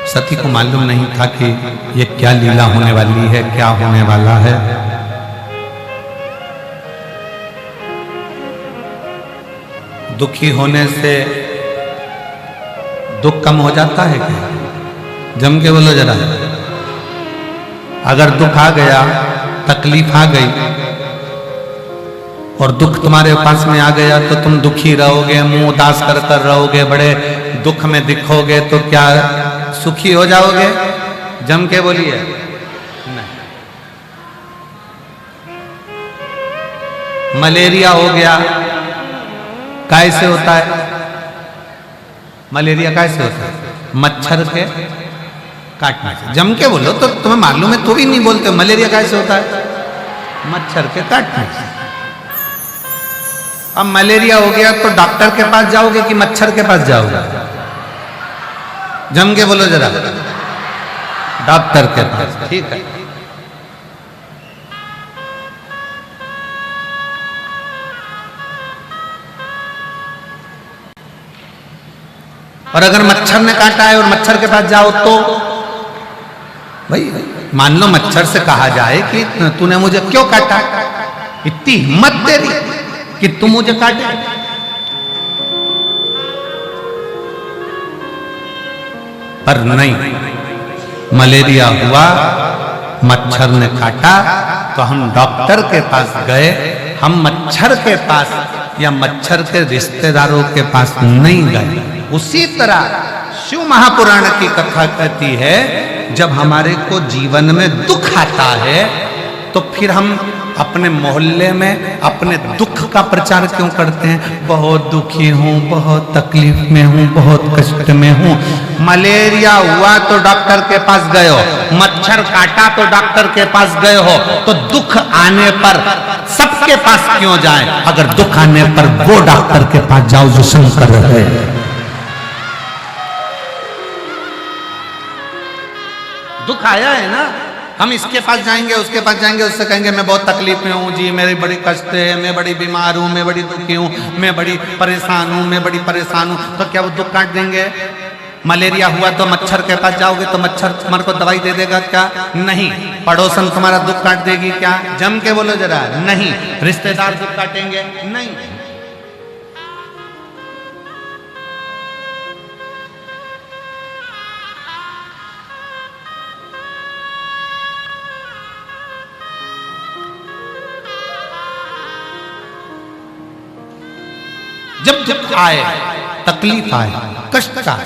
सती को मालूम नहीं था कि ये क्या लीला होने वाली है, क्या होने वाला है। दुखी होने से दुख कम हो जाता है क्या? जम के बोलो जरा। अगर दुख आ गया, तकलीफ आ गई और दुख तुम्हारे पास में आ गया तो तुम दुखी रहोगे, मुंह उदास कर कर रहोगे, बड़े दुख में दिखोगे, तो क्या सुखी हो जाओगे? जम के बोलिए नहीं। मलेरिया हो गया, कैसे होता है? मलेरिया कैसे होता है? मच्छर के काटने से। जम के बोलो तो तुम्हें मालूम है, तो भी नहीं बोलते। मलेरिया कैसे होता है? मच्छर के काटने से। अब मलेरिया हो गया तो डॉक्टर के पास जाओगे कि मच्छर के पास जाओगे? जम के बोलो जरा। डॉक्टर के पास, ठीक है। और अगर मच्छर ने काटा है और मच्छर के पास जाओ तो भाई मान लो मच्छर से कहा जाए कि तूने मुझे क्यों काटा, इतनी हिम्मत तेरी कि तुम मुझे काटे। पर नहीं, मलेरिया हुआ, मच्छर ने काटा तो हम डॉक्टर के पास गए, हम मच्छर के पास या मच्छर के रिश्तेदारों के पास नहीं गए। उसी तरह शिव महापुराण की कथा कहती है, जब हमारे को जीवन में दुख आता है तो फिर हम अपने मोहल्ले में अपने दुख का प्रचार क्यों करते हैं? बहुत दुखी हूँ, बहुत तकलीफ में हूँ, बहुत कष्ट में हूँ। मलेरिया हुआ तो डॉक्टर के पास गए हो, मच्छर काटा तो डॉक्टर के पास गए हो, तो दुख आने पर सबके पास क्यों जाए? अगर दुख आने पर वो डॉक्टर के पास जाओ जो शंकर है। दुख आया है ना, हम इसके पास जाएंगे, उसके पास जाएंगे, उससे कहेंगे मैं बहुत तकलीफ में हूँ जी, मेरी बड़ी कष्ट है, मैं बड़ी बीमार हूँ, मैं बड़ी दुखी हूँ, मैं बड़ी परेशान हूँ, मैं बड़ी परेशान हूँ, तो क्या वो दुख काट देंगे? मलेरिया हुआ तो मच्छर के पास जाओगे तो मच्छर तुम्हारे को दवाई दे देगा क्या? नहीं। पड़ोसन तुम्हारा दुख काट देगी क्या? जम के बोलो जरा, नहीं। रिश्तेदार दुख काटेंगे? नहीं। जब दुख आए, तकलीफ आए, कष्ट आए,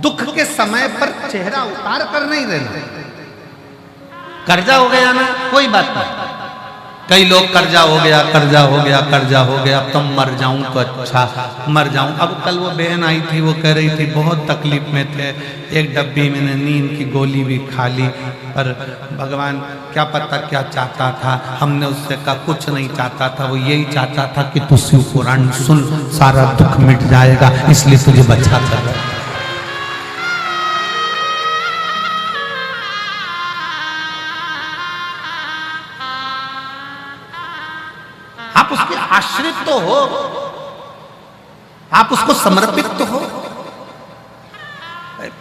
दुख के समय पर चेहरा उतार कर नहीं रहना। कर्जा हो गया ना, कोई बात नहीं। कई लोग कर्जा हो गया, कर्जा हो गया, कर्जा हो गया, अब तो मर जाऊं तो अच्छा, मर जाऊं। अब कल वो बहन आई थी, वो कह रही थी बहुत तकलीफ में थे, एक डब्बी मैंने नींद की गोली भी खा ली, पर भगवान क्या पता क्या चाहता था। हमने उससे कहा कुछ नहीं चाहता था, वो यही चाहता था कि तू शिव पुराण सुन, सारा दुख मिट जाएगा, इसलिए तुझे बचाता था। आप उसके आश्रित तो हो, आप उसको समर्पित तो हो।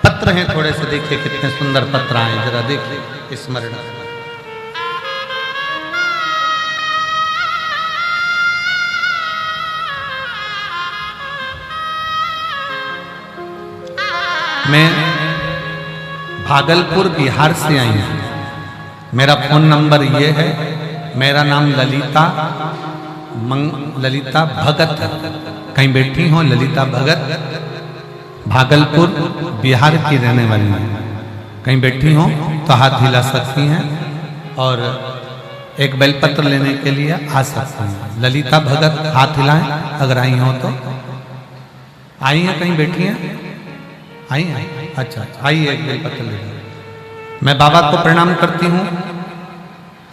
पत्र हैं थोड़े से, देखिए कितने सुंदर पत्र आए, जरा देखिए स्मरण। मैं भागलपुर बिहार से आई हूं। मेरा फोन नंबर ये है, मेरा नाम ललिता भगत है। कहीं बैठी हो ललिता भगत, भागलपुर बिहार की रहने वाली है। कहीं बैठी हो तो हाथ हिला सकती हैं और एक बेलपत्र लेने के लिए आ सकती हैं। ललिता भगत हाथ हिलाएं अगर आई हो तो। आई हैं, कहीं बैठी हैं? आई हैं? अच्छा, आइए एक बेलपत्र ले। मैं बाबा को प्रणाम करती हूँ,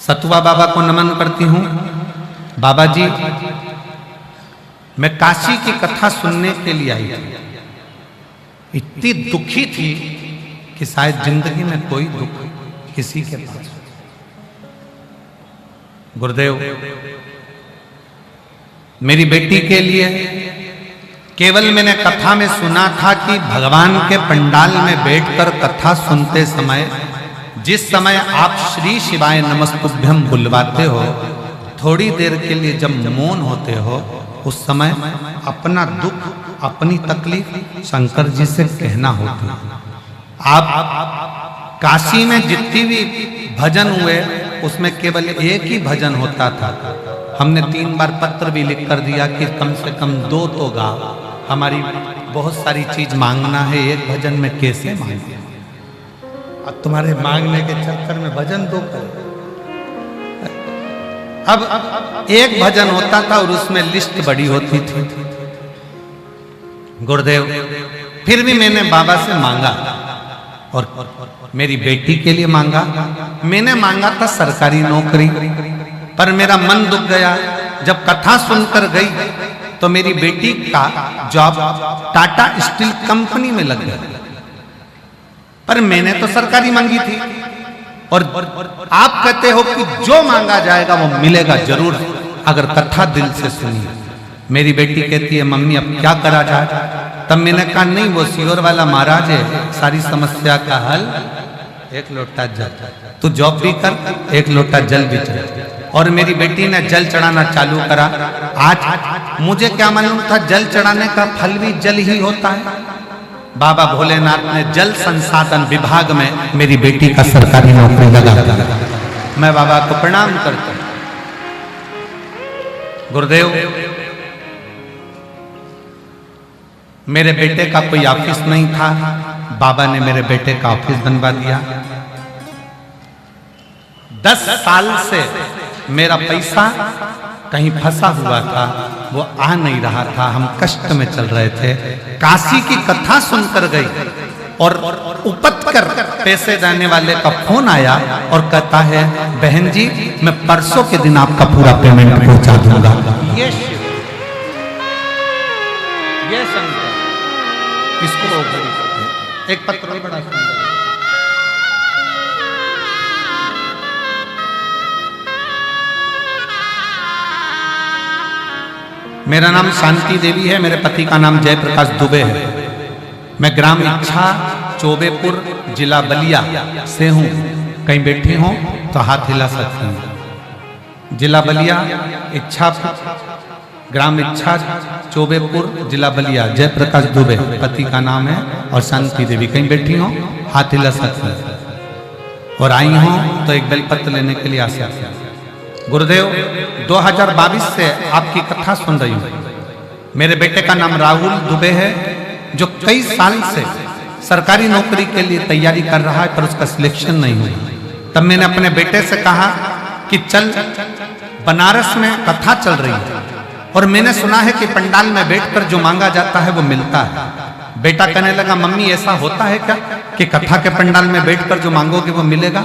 सतुआ बाबा को नमन करती हूँ। बाबा जी, मैं काशी की कथा सुनने के लिए आई थी। इतनी दुखी थी कि शायद जिंदगी में कोई दुख किसी के पास। गुरुदेव, मेरी बेटी के लिए केवल मैंने कथा में सुना था कि भगवान के पंडाल में बैठकर कथा सुनते समय, जिस समय आप श्री शिवाय नमस्तुभ्यं बुलवाते हो, थोड़ी देर के लिए जब मौन होते हो, उस समय अपना दुख, अपनी तकलीफ शंकर जी से कहना होता है। आप काशी में जितनी भी भजन हुए, उसमें केवल एक ही भजन होता था। हमने 3 बार पत्र भी लिख कर दिया कि कम से कम 2 तो गा, हमारी बहुत सारी चीज मांगना है, एक भजन में कैसे मांगे? अब तुम्हारे मांगने के चक्कर में भजन 2 करें। अब एक भजन होता था और उसमें लिस्ट बड़ी होती थी। गुरुदेव, फिर भी मैंने बाबा से मांगा और मेरी बेटी के लिए मांगा। मैंने मांगा था सरकारी नौकरी, पर मेरा मन दुख गया जब कथा सुनकर गई तो मेरी बेटी का जॉब टाटा स्टील कंपनी में लग गया। पर मैंने तो सरकारी मांगी थी, और आप कहते हो कि जो मांगा जाएगा वो मिलेगा जरूर, अगर कथा दिल से सुनिए। मेरी बेटी कहती है मम्मी अब क्या करा जाए? तब मैंने कहा नहीं, वो सियोर वाला महाराज है, सारी समस्या का हल 1 लोटा जल। तू जॉब भी कर, 1 लोटा जल भी चढ़ा। और मेरी बेटी ने जल चढ़ाना चालू करा। आज मुझे क्या मालूम था जल चढ़ाने का फल भी जल ही होता है। बाबा भोलेनाथ ने जल संसाधन विभाग में मेरी बेटी का सरकारी नौकरी लगा दिया। मैं बाबा को प्रणाम करता हूं। गुरुदेव, मेरे बेटे का कोई ऑफिस नहीं था, बाबा ने मेरे बेटे का ऑफिस बनवा दिया। 10 साल से मेरा पैसा कहीं फंसा हुआ था, वो आ नहीं रहा था, हम कष्ट में चल रहे थे। काशी की कथा सुनकर गई और उपत कर पैसे देने वाले का फोन आया और कहता है बहन जी मैं परसों के दिन आपका पूरा पेमेंट पहुंचा दूंगा। ये शिव, ये शंकर, इसको एक पत्र भी बड़ा सुंदर। मेरा नाम शांति देवी है, मेरे पति का नाम जयप्रकाश दुबे है। मैं ग्राम इच्छा चौबेपुर जिला बलिया से हूँ। कहीं बैठी हो तो हाथ हिला सकती हूँ। जिला बलिया इच्छा, ग्राम इच्छा चौबेपुर जिला बलिया, जयप्रकाश दुबे पति का नाम है और शांति देवी। कहीं बैठी हो हाथ हिला सकती हूँ और आई हो तो एक बेलपत्र लेने के लिए आ सकती हूँ। गुरुदेव 2022 से आपकी कथा सुन रही हूँ। मेरे बेटे का नाम राहुल दुबे है जो कई साल से सरकारी नौकरी के लिए तैयारी कर रहा है पर उसका सिलेक्शन नहीं हुआ। तब मैंने अपने बेटे से कहा कि चल, बनारस में कथा चल रही है और मैंने सुना है कि पंडाल में बैठकर जो मांगा जाता है वो मिलता है। बेटा कहने लगा मम्मी ऐसा होता है क्या कि कथा के पंडाल में बैठकर जो मांगोगे वो मिलेगा?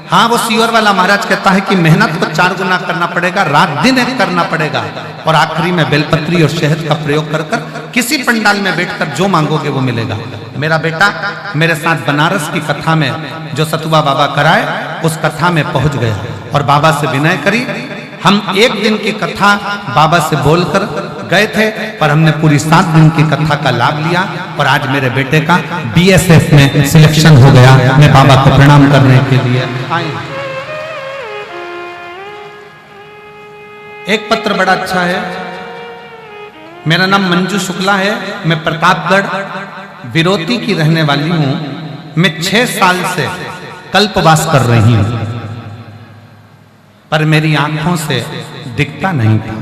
हाँ, वो सीवर वाला महाराज कहता है कि मेहनत को 4 गुना करना पड़ेगा, रात दिन एक करना पड़ेगा और आखिरी में बेलपत्री और शहद का प्रयोग कर किसी पंडाल में बैठकर जो मांगोगे वो मिलेगा। मेरा बेटा मेरे साथ बनारस की कथा में जो सतुआ बाबा कराए उस कथा में पहुंच गया और बाबा से विनय करी। हम 1 दिन की कथा बाबा से बोलकर गए थे पर हमने पूरी 7 दिन की कथा का लाभ लिया और आज मेरे बेटे का BSF में सिलेक्शन हो गया। मैं बाबा को प्रणाम करने के लिए आई। एक पत्र बड़ा अच्छा है। मेरा नाम मंजू शुक्ला है, मैं प्रतापगढ़ विरोती की रहने वाली हूं। मैं 6 साल से कल्पवास कर रही हूं पर मेरी आंखों से दिखता नहीं था।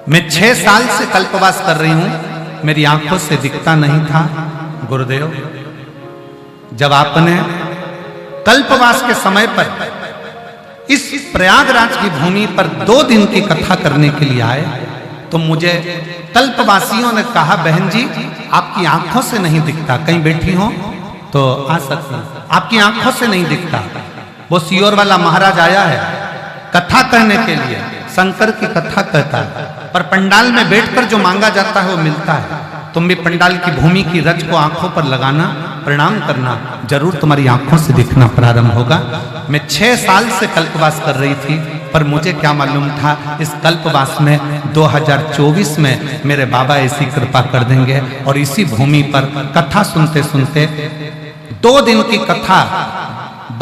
मैं 6 साल से कल्पवास कर रही हूं, मेरी आंखों से दिखता नहीं था। गुरुदेव, जब आपने कल्पवास के समय पर इस प्रयागराज की भूमि पर 2 दिन की कथा करने के लिए आए तो मुझे कल्पवासियों ने कहा बहन जी आपकी आंखों से नहीं दिखता, कहीं बैठी हो तो आ सकती, आपकी आंखों से नहीं दिखता। वो सीओर वाला महाराज आया है कथा करने के लिए, शंकर की कथा कहता है पर पंडाल में बैठकर जो मांगा जाता है वो मिलता है। तुम भी पंडाल की भूमि की रज को आंखों पर लगाना, प्रणाम करना, जरूर तुम्हारी आंखों से दिखना प्रारंभ होगा। मैं 6 साल से कल्पवास कर रही थी पर मुझे क्या मालूम था इस कल्पवास में 2024 में मेरे बाबा ऐसी कृपा कर देंगे और इसी भूमि पर कथा सुनते सुनते 2 दिन की कथा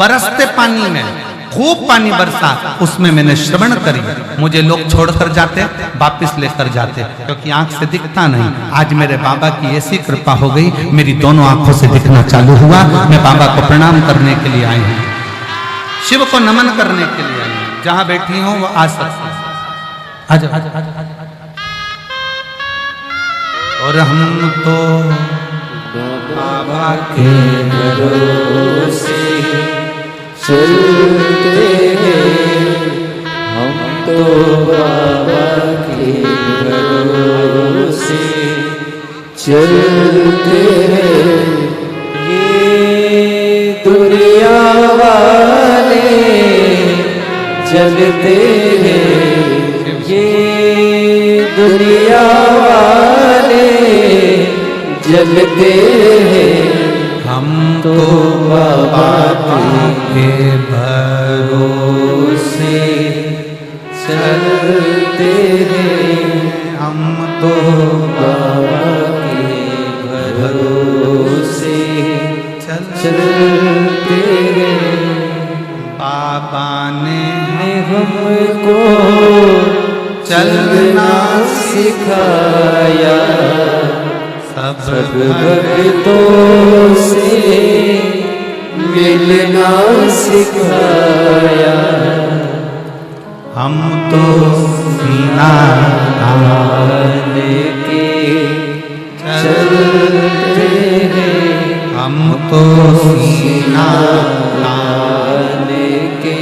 बरसते पानी में खूब पानी बरसा, उसमें मैंने श्रवण करी। मुझे लोग छोड़कर जाते, वापस लेकर जाते क्योंकि आंख से दिखता नहीं। आज मेरे बाबा की ऐसी कृपा हो गई, मेरी दोनों आंखों से दिखना चालू हुआ। मैं बाबा को प्रणाम करने के लिए आई हूँ, शिव को नमन करने के लिए आई हूँ। जहां बैठी हूँ वो आ सकती है। आजा। और हम तो बाबा के भरोसे चलते हैं, हम तो बाबा के भरोसे चलते हैं। ये दुनिया वाले जलते हैं, ये दुनिया वाले जलते हैं, हम तो बाबा के भरोसे चलते हैं, हम तो बाबा के भरोसे चलते हैं। बाबा ने हमको चलना सिखाया, सब भक्तों से मिलना सिखाया। हम तो सीना तान के चलते हैं, हम तो सीना तान के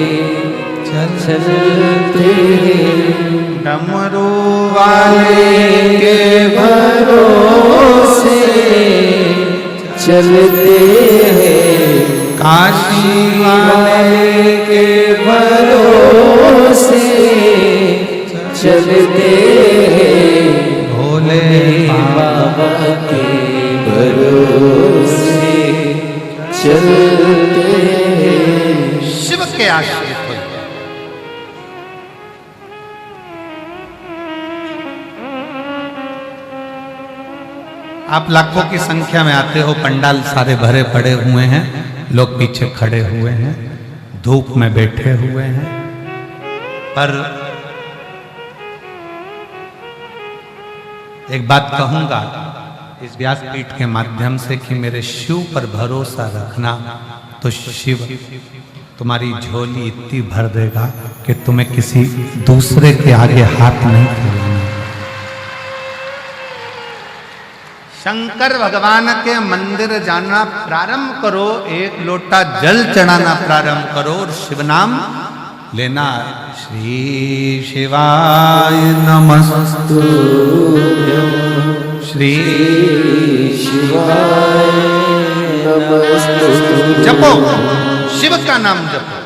चलते डमरू वाले के भरोसे चलते हैं, काशी वाले के भरोसे चलते हैं, भोले बाबा के भरोसे चलते हैं। शिव के आश्रित हो। आप लाखों की संख्या में आते हो, पंडाल सारे भरे पड़े हुए हैं, लोग पीछे खड़े हुए हैं, धूप में बैठे हुए हैं, पर एक बात कहूंगा इस व्यासपीठ के माध्यम से कि मेरे शिव पर भरोसा रखना, तो शिव तुम्हारी झोली इतनी भर देगा कि तुम्हें किसी दूसरे के आगे हाथ नहीं फैलाना। शंकर भगवान के मंदिर जाना प्रारंभ करो, एक लोटा जल चढ़ाना प्रारंभ करो और शिव नाम लेना। श्री शिवाय नमस्तु, श्री शिवाय नमस्तु। जपो, शिव का नाम जपो।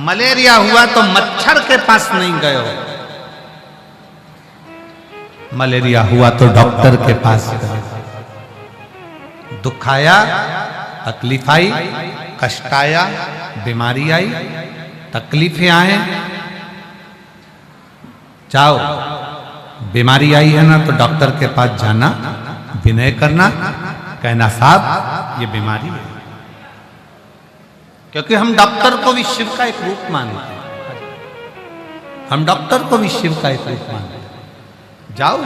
मलेरिया हुआ तो मच्छर के पास नहीं गए हो, मलेरिया हुआ तो डॉक्टर के पास गए। दुख आया, तकलीफ आई, कष्ट आया, बीमारी आई, तकलीफें आए, जाओ। बीमारी आई है ना तो डॉक्टर के पास जाना, विनय करना, कहना साहब ये बीमारी है, क्योंकि हम डॉक्टर को भी शिव का एक रूप मानते हैं। हम डॉक्टर को भी शिव का एक रूप मानते हैं। जाओ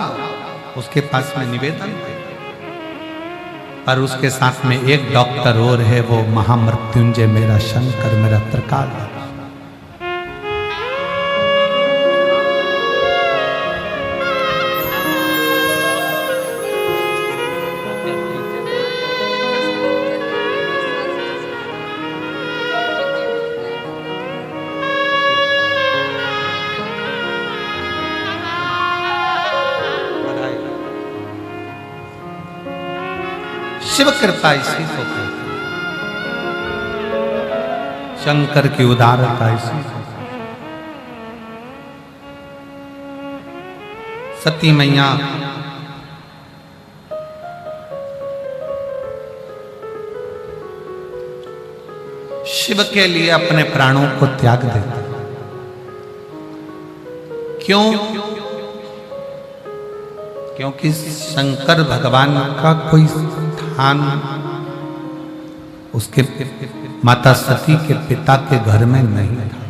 उसके पास में निवेदन करो। पर उसके साथ में एक डॉक्टर और है, वो महामृत्युंजय मेरा शंकर, मेरा त्रिकाल। शिव कृपा इसी को कहते हैं, शंकर की उदारता इसी को। सती मैया शिव के लिए अपने प्राणों को त्याग देती। क्यों? क्योंकि शंकर भगवान का कोई स्थान उसके माता सती के पिता के घर में नहीं था।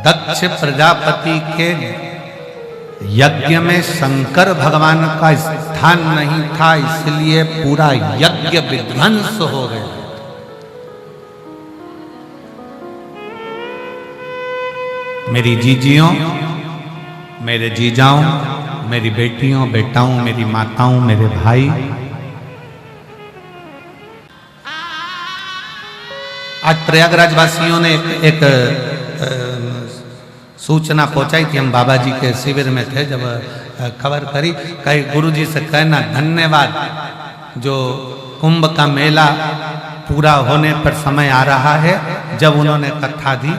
दक्ष प्रजापति के यज्ञ में शंकर भगवान का स्थान नहीं था, इसलिए पूरा यज्ञ विध्वंस हो गया। मेरी जीजियों, मेरे जीजाओं, मेरी बेटियों, बेटाओं, मेरी माताओं, मेरे भाई, आज प्रयागराज वासियों ने एक सूचना पहुंचाई थी। हम बाबा जी के शिविर में थे, जब खबर करी, कई गुरुजी से कहना धन्यवाद, जो कुंभ का मेला पूरा होने पर समय आ रहा है, जब उन्होंने कथा दी।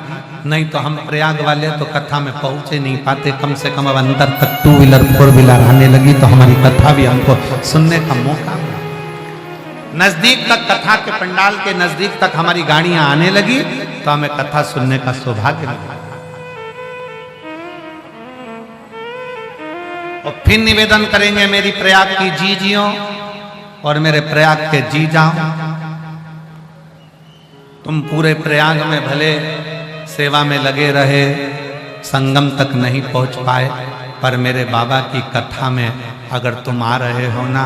नहीं तो हम प्रयाग वाले तो कथा में पहुंच ही नहीं पाते। कम से कम अब अंदर तक 2 व्हीलर 4 व्हीलर आने लगी तो हमारी कथा भी हमको सुनने का मौका मिला। नजदीक तक, कथा के पंडाल के नजदीक तक हमारी गाड़ियां आने लगी तो हमें कथा सुनने का सौभाग्य मिला। और फिर निवेदन करेंगे मेरी प्रयाग की जीजियों और मेरे प्रयाग के जीजाओं, तुम पूरे प्रयाग में भले सेवा में लगे रहे, संगम तक नहीं पहुंच पाए, पर मेरे बाबा की कथा में अगर तुम आ रहे हो ना,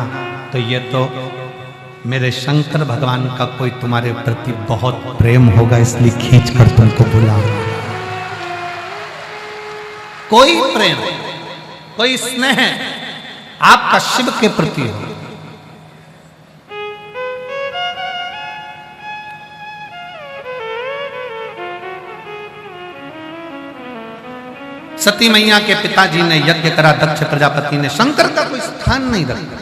तो ये तो मेरे शंकर भगवान का कोई तुम्हारे प्रति बहुत प्रेम होगा, इसलिए खींच कर तुमको बुला रहा। कोई प्रेम, कोई स्नेह, आपका शिव के प्रति हो। सती मैया के पिताजी ने यज्ञ करा, दक्ष प्रजापति ने। शंकर का कोई स्थान नहीं रखा।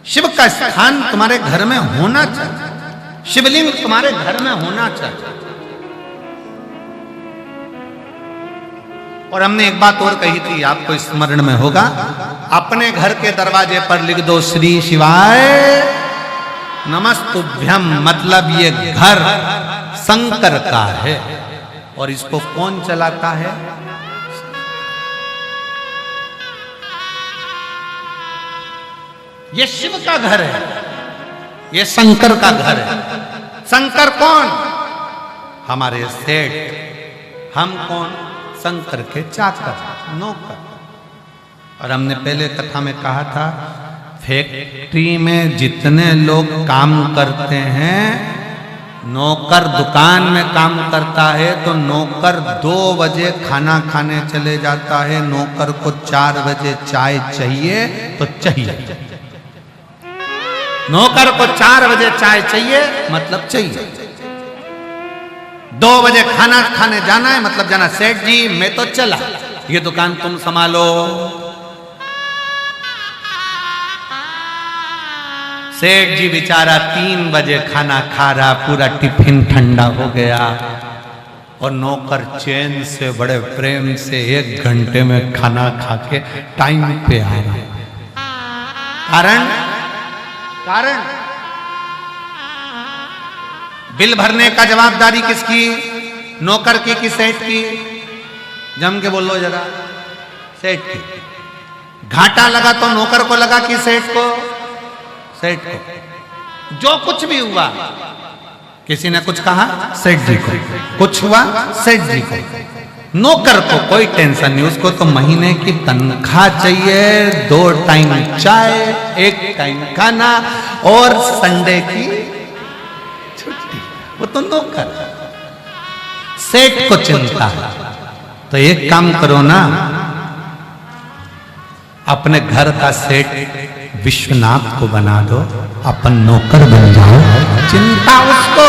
शिव का स्थान तुम्हारे घर में होना चाहिए, शिवलिंग तुम्हारे घर में होना चाहिए। और हमने एक बात और कही थी, आपको स्मरण में होगा, अपने घर के दरवाजे पर लिख दो श्री शिवाय नमस्तुभ्यम, मतलब ये घर शंकर का है। और इसको कौन चलाता है? ये शिव का घर है, ये शंकर का घर है। शंकर कौन? हमारे सेठ। हम कौन? शंकर के चाकर, नौकर। और हमने पहले कथा में कहा था, फैक्ट्री में जितने लोग काम करते हैं, नौकर दुकान में काम करता है तो नौकर 2 बजे खाना खाने चले जाता है, नौकर को 4 बजे चाय चाहिए तो चाहिए। नौकर को 4 बजे चाय चाहिए, मतलब चाहिए। 2 बजे खाना खाने जाना है, मतलब जाना। सेठ जी मैं तो चला, ये दुकान तुम संभालो। सेठ जी बेचारा 3 बजे खाना खा रहा, पूरा टिफिन ठंडा हो गया, और नौकर चैन से बड़े प्रेम से 1 घंटे में खाना खा के टाइम पे आ रहा। कारण बिल भरने का जवाबदारी किसकी? नौकर की कि सेठ की? जम के बोलो जरा। सेठ की। घाटा लगा तो नौकर को लगा कि सेठ को? सेठ को। जो कुछ भी हुआ, किसी ने कुछ कहा सेठ जी को, कुछ हुआ सेठ जी को। नौकर को कोई टेंशन नहीं, उसको तो महीने की तनख्वाह चाहिए, 2 टाइम चाय, 1 टाइम खाना और संडे की छुट्टी। वो तो नौकर। सेठ को चिंता है, तो एक काम करो ना, अपने घर का सेठ विश्वनाथ को बना दो, अपन नौकर बन जाओ, चिंता उसको।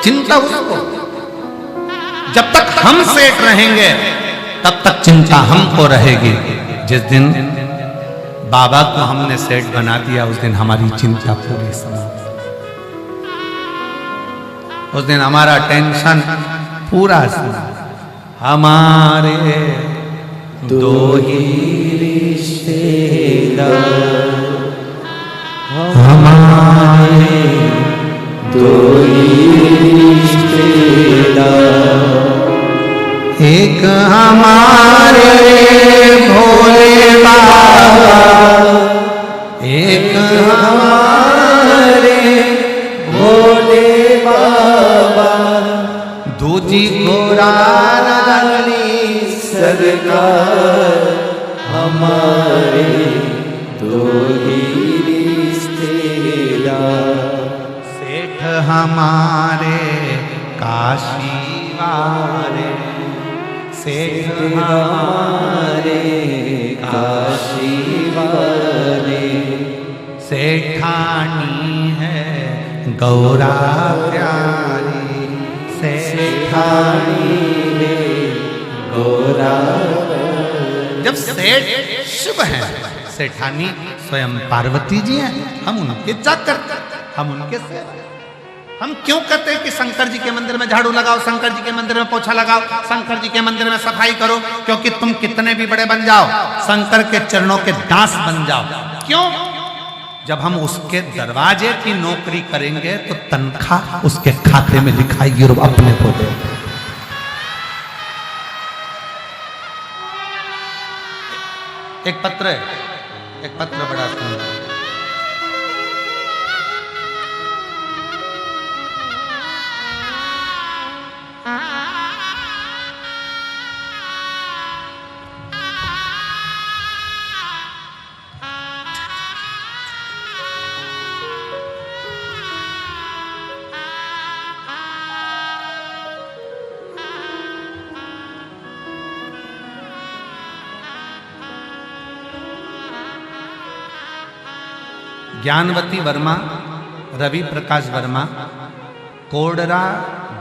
चिंता उसको। जब तक हम सेठ रहेंगे तब तक चिंता हमको रहेगी। जिस दिन बाबा को हमने सेठ बना दिया, उस दिन हमारी चिंता पूरी समाप्त। उस दिन हमारा टेंशन पूरा समाप्त। हमारे 2 ही रिश्तेदार, हमारे 2 ही रिश्तेदार, एक हमारे भोले बाबा, एक हमारे भोले बाबा, दूजी गोरा सरकार, हमारे 2 ही रिश्तेदार। सेठ हमारे काशी वाले, सेठ हमारे काशी वाले, सेठानी है गौरा प्यारी, सेठानी है गौरा। जब सेठ शिव है, सेठानी स्वयं पार्वती जी हैं, हम उनके चाकर, हम उनके सेवक। हम क्यों कहते हैं कि शंकर जी के मंदिर में झाड़ू लगाओ, शंकर जी के मंदिर में पोछा लगाओ, शंकर जी के मंदिर में सफाई करो? क्योंकि तुम कितने भी बड़े बन जाओ, शंकर के चरणों के दास बन जाओ। क्यों? जब हम उसके दरवाजे की नौकरी करेंगे तो तनख्वाह उसके खाते में दिखाएगी और अपने को दे। एक पत्र है, एक पत्र बड़ा सुंदर। ज्ञानवती वर्मा, रवि प्रकाश वर्मा, कोडरा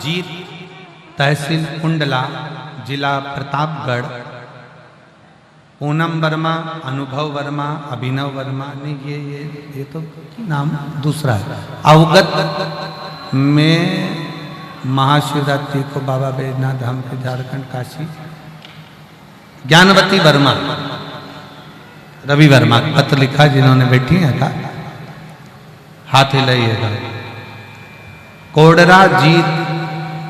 जीत, तहसील कुंडला, जिला प्रतापगढ़, पूनम वर्मा, अनुभव वर्मा, अभिनव वर्मा। नहीं, ये तो नाम दूसरा है। अवगत में महाशिवरात्रि को बाबा बैजनाथ धाम के झारखंड काशी। ज्ञानवती वर्मा, रवि वर्मा पत्र लिखा जिन्होंने बैठी है का हाथ हिलाइएगा। कोडरा जीत,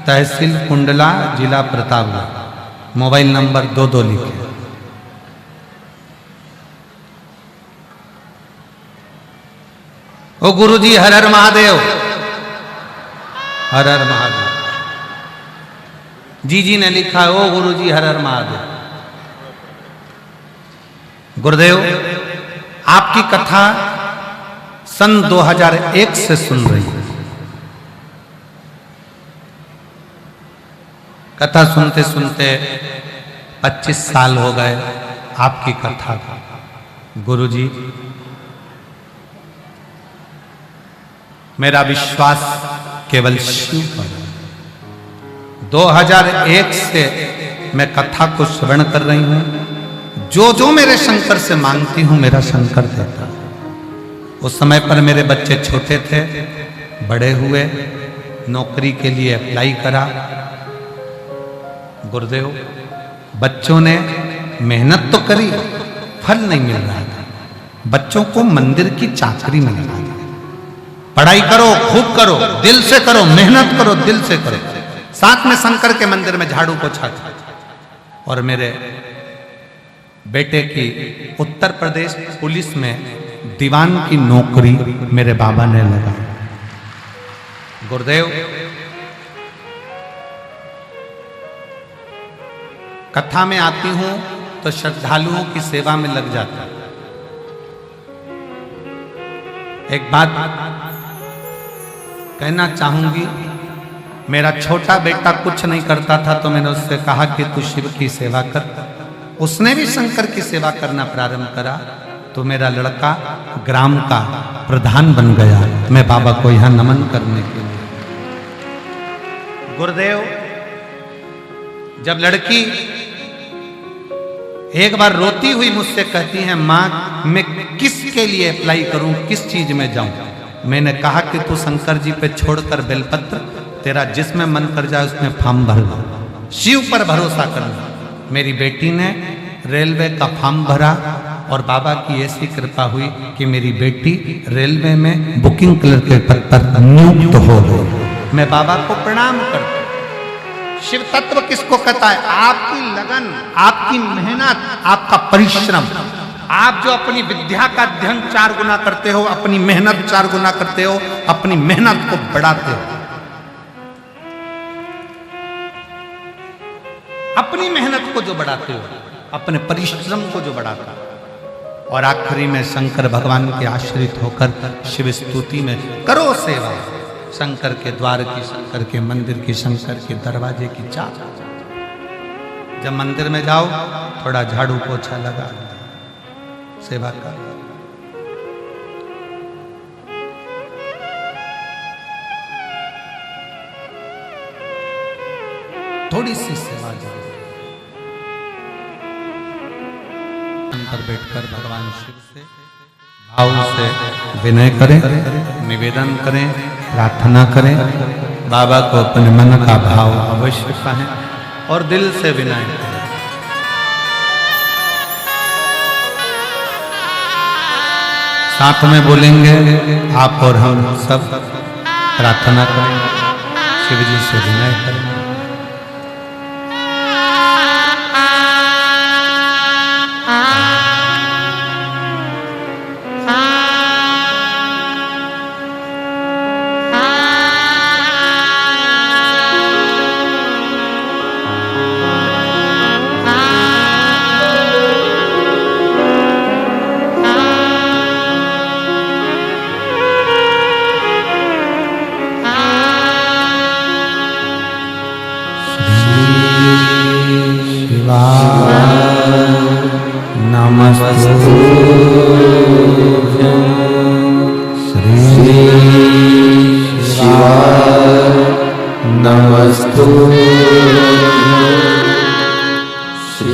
तहसील कुंडला, जिला प्रतापगढ़, मोबाइल नंबर 22 लिखे। ओ गुरुजी हर हर महादेव, हर हर महादेव। जी ने लिखा है, ओ गुरुजी हर हर महादेव। गुरुदेव, आपकी कथा सन 2001 से सुन रही हूं। कथा सुनते सुनते 25 साल हो गए आपकी कथा का। गुरुजी, मेरा विश्वास केवल शिव पर है। 2001 से मैं कथा को श्रवण कर रही हूं। जो जो मेरे शंकर से मांगती हूं मेरा शंकर देता। उस समय पर मेरे बच्चे छोटे थे, बड़े हुए, नौकरी के लिए अप्लाई करा। गुरुदेव, बच्चों ने मेहनत तो करी, फल नहीं मिल रहा था। बच्चों को मंदिर की चाकरी मिल रहा था। पढ़ाई करो, खूब करो, दिल से करो, मेहनत करो, दिल से करो। साथ में शंकर के मंदिर में झाड़ू पोछा। और मेरे बेटे की उत्तर प्रदेश पुलिस में दीवान की नौकरी मेरे बाबा ने लगाई। गुरुदेव, कथा में आती हूं तो श्रद्धालुओं की सेवा में लग जाता। एक बात कहना चाहूंगी, मेरा छोटा बेटा कुछ नहीं करता था तो मैंने उससे कहा कि तू शिव की सेवा कर। उसने भी शंकर की सेवा करना प्रारंभ करा तो मेरा लड़का ग्राम का प्रधान बन गया। मैं बाबा को यहां नमन करने के लिए। गुरुदेव, जब लड़की एक बार रोती हुई मुझसे कहती है, मां मैं किसके लिए अप्लाई करूं, किस चीज में जाऊं? मैंने कहा कि तू शंकर जी पे छोड़कर बेलपत्र, तेरा जिसमें मन कर जाए उसमें फॉर्म भर लो, शिव पर भरोसा करना। मेरी बेटी ने रेलवे का फॉर्म भरा और बाबा की ऐसी कृपा हुई कि मेरी बेटी रेलवे में बुकिंग क्लर्क के पद पर नियुक्त हो गई। मैं बाबा को प्रणाम करता हूं। शिव तत्व किसको कहता है? आपकी लगन, आपकी मेहनत, आपका परिश्रम। आप जो अपनी विद्या का अध्ययन 4 गुना करते हो, अपनी मेहनत 4 गुना करते हो, अपनी मेहनत को बढ़ाते हो, अपनी मेहनत को जो बढ़ाते हो, अपने परिश्रम को जो बढ़ाते हो, और आखिरी में शंकर भगवान के आश्रित होकर शिव स्तुति में करो सेवा। शंकर के द्वार की, शंकर के मंदिर की, शंकर के दरवाजे की चाह। जब मंदिर में जाओ थोड़ा झाड़ू पोछा लगा, सेवा कर। थोड़ी सी सेवा जाओ। पर बैठकर भगवान शिव से भाव से विनय करें, निवेदन करें, प्रार्थना करें। बाबा को अपने मन का भाव अवश्य कहें और दिल से विनय करें। साथ में बोलेंगे आप और हम सब, प्रार्थना करें, शिव जी से विनय करें।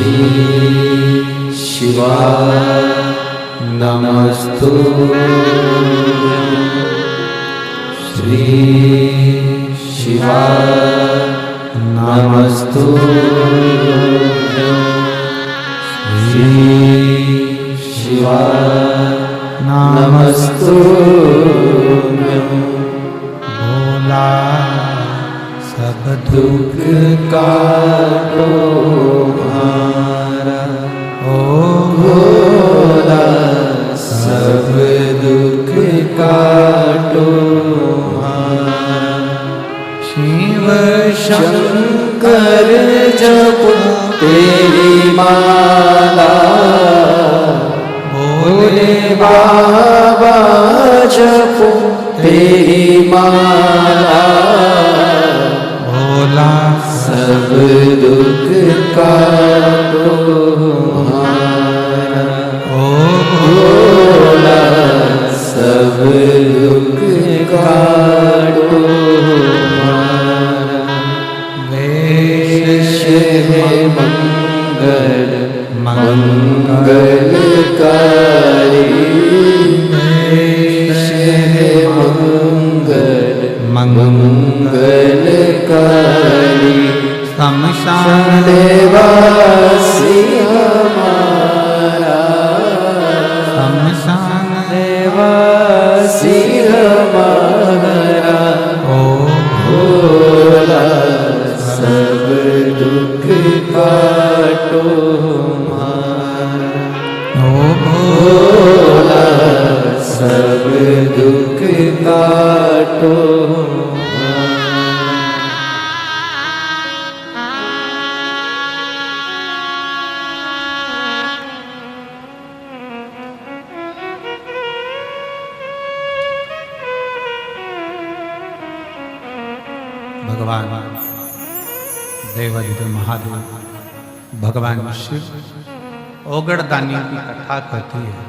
श्री शिवाय नमस्तुभ्यं श्री शिवाय नमस्तुभ्यं श्री शिवाय नमस्तुभ्यं भोला सब दुख काटो हमारा ओ भोला सब दुख काटो हमारा शिव शंकर जपो तेरी माला भोले बाबा जपो तेरी माला भोला सब दुख काटो हमारा ओ भोला सब दुख काटो हमारा वेश है मंगल मंगलकारी वेश है मंगल मंगलकारी शमशान देवासी हमारा शमशान देवासी हमारा ओ भोला सब दुख काटो हमारा ओ भोला सब दुख काटो भगवान देवाधिदेव महादेव भगवान शिव ओगड़ दानियों की कथा कहती है।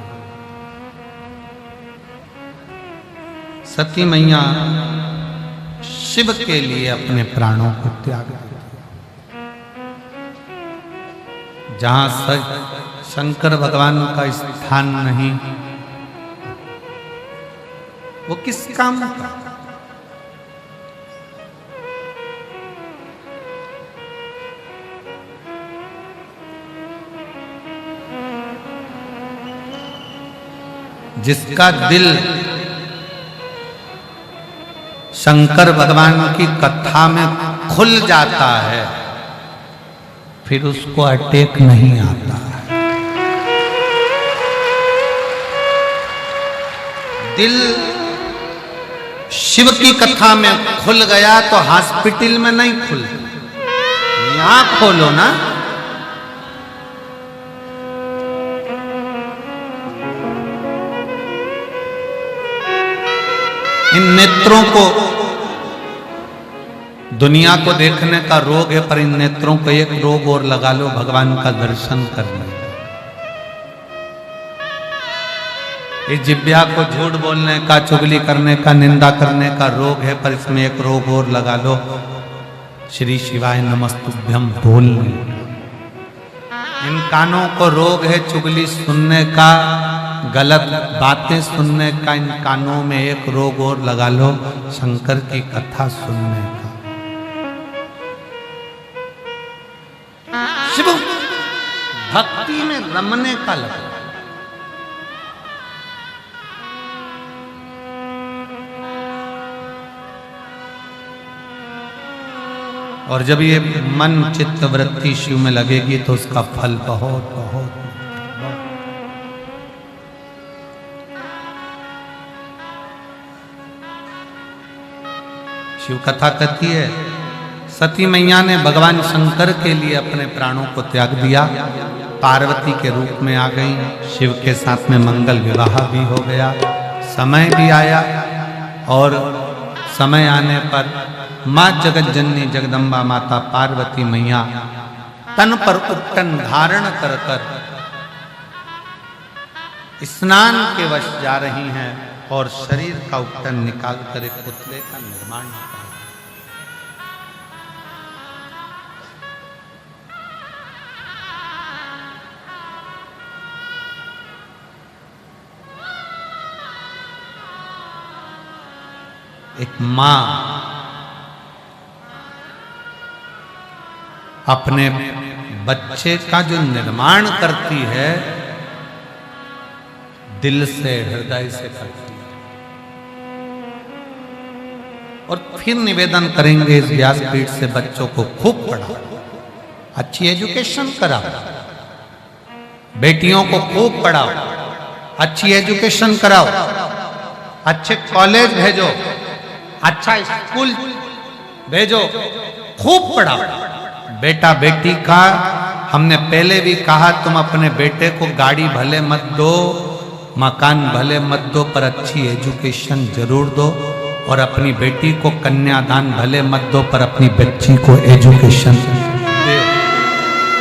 सती मैया शिव के लिए अपने प्राणों को त्याग दिया। जहां शंकर भगवान का स्थान नहीं, वो किस काम का? जिसका दिल शंकर भगवान की कथा में खुल जाता है, फिर उसको अटैक नहीं आता है। दिल शिव की कथा में खुल गया तो हॉस्पिटल में नहीं खुलता, यहां खोलो ना। इन नेत्रों को दुनिया को देखने का रोग है, पर इन नेत्रों को एक रोग और लगा लो, भगवान का दर्शन करने। इस जिह्वा को झूठ बोलने का, चुगली करने का, निंदा करने का रोग है, पर इसमें एक रोग और लगा लो, श्री शिवाय नमस्तुभ्यं बोलने। इन कानों को रोग है चुगली सुनने का, गलत बातें सुनने का। इन कानों में एक रोग और लगा लो, शंकर की कथा सुनने का। शिव भक्ति में रमने का लगा। और जब ये मन चित्त वृत्ति शिव में लगेगी तो उसका फल बहुत बहुत शिव कथा कहती है, सती मैया ने भगवान शंकर के लिए अपने प्राणों को त्याग दिया, पार्वती के रूप में आ गई, शिव के साथ में मंगल विवाह भी हो गया। समय भी आया और समय आने पर माँ जगत जननी जगदम्बा माता पार्वती मैया तन पर उपटन धारण कर कर स्नान के वश जा रही हैं और शरीर का उपटन निकाल कर एक पुतले का निर्माण होता है। एक मां अपने बच्चे का जो निर्माण करती है दिल से, हृदय से करती है। और फिर निवेदन करेंगे इस व्यासपीठ से, बच्चों को खूब पढ़ाओ, अच्छी एजुकेशन कराओ, बेटियों को खूब पढ़ाओ, अच्छी एजुकेशन कराओ, अच्छे कॉलेज भेजो, अच्छा स्कूल भेजो, खूब पढ़ाओ। बेटा बेटी का हमने पहले भी कहा, तुम अपने बेटे को गाड़ी भले मत दो, मकान भले मत दो, पर अच्छी एजुकेशन जरूर दो। और अपनी बेटी को कन्यादान भले मत दो, पर अपनी बच्ची को एजुकेशन दो,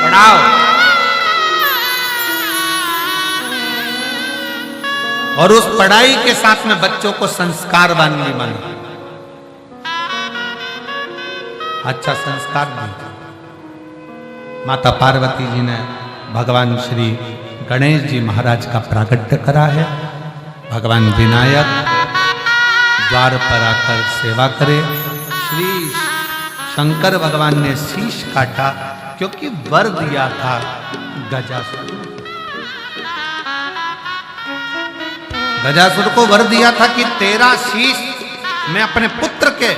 पढ़ाओ। और उस पढ़ाई के साथ में बच्चों को संस्कारवान भी बना, अच्छा संस्कार भी। माता पार्वती जी ने भगवान श्री गणेश जी महाराज का प्राकट्य करा है। भगवान विनायक द्वार पर आकर सेवा करे। श्री शंकर भगवान ने शीश काटा क्योंकि वर दिया था गजासुर। गजासुर को वर दिया था कि तेरा शीश मैं अपने पुत्र के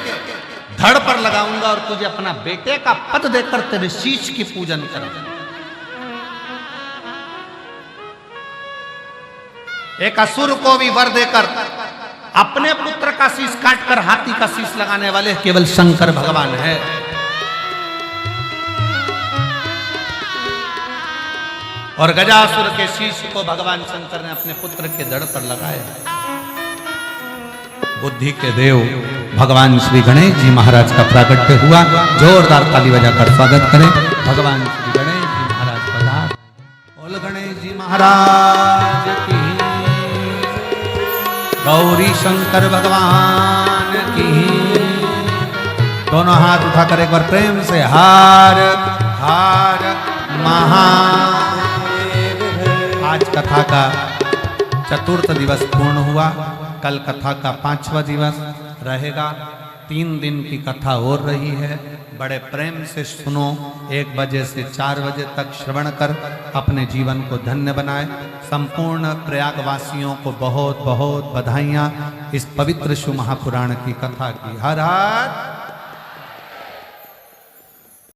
धड़ पर लगाऊंगा और तुझे अपना बेटे का पद देकर तेरे शीश की पूजन करूंगा। एक असुर को भी वर देकर अपने पुत्र का शीश काटकर हाथी का शीश लगाने वाले केवल शंकर भगवान है। और गजासुर के शीश को भगवान शंकर ने अपने पुत्र के धड़ पर लगाया। बुद्धि के देव भगवान श्री गणेश जी महाराज का प्राकट्य हुआ। जोरदार ताली बजाकर स्वागत करें भगवान श्री गणेश जी महाराज पधार। बोल गणेश जी महाराज की, गौरी शंकर भगवान की। दोनों हाथ उठाकर एक बार प्रेम से हार हार महादेव। आज कथा का चतुर्थ दिवस पूर्ण हुआ। कल कथा का 5वां दिवस रहेगा। 3 दिन की कथा हो रही है। बड़े प्रेम से सुनो। 1 बजे से 4 बजे तक श्रवण कर अपने जीवन को धन्य बनाए। संपूर्ण प्रयागवासियों को बहुत बहुत बधाइयाँ इस पवित्र शिव महापुराण की कथा की। हर हर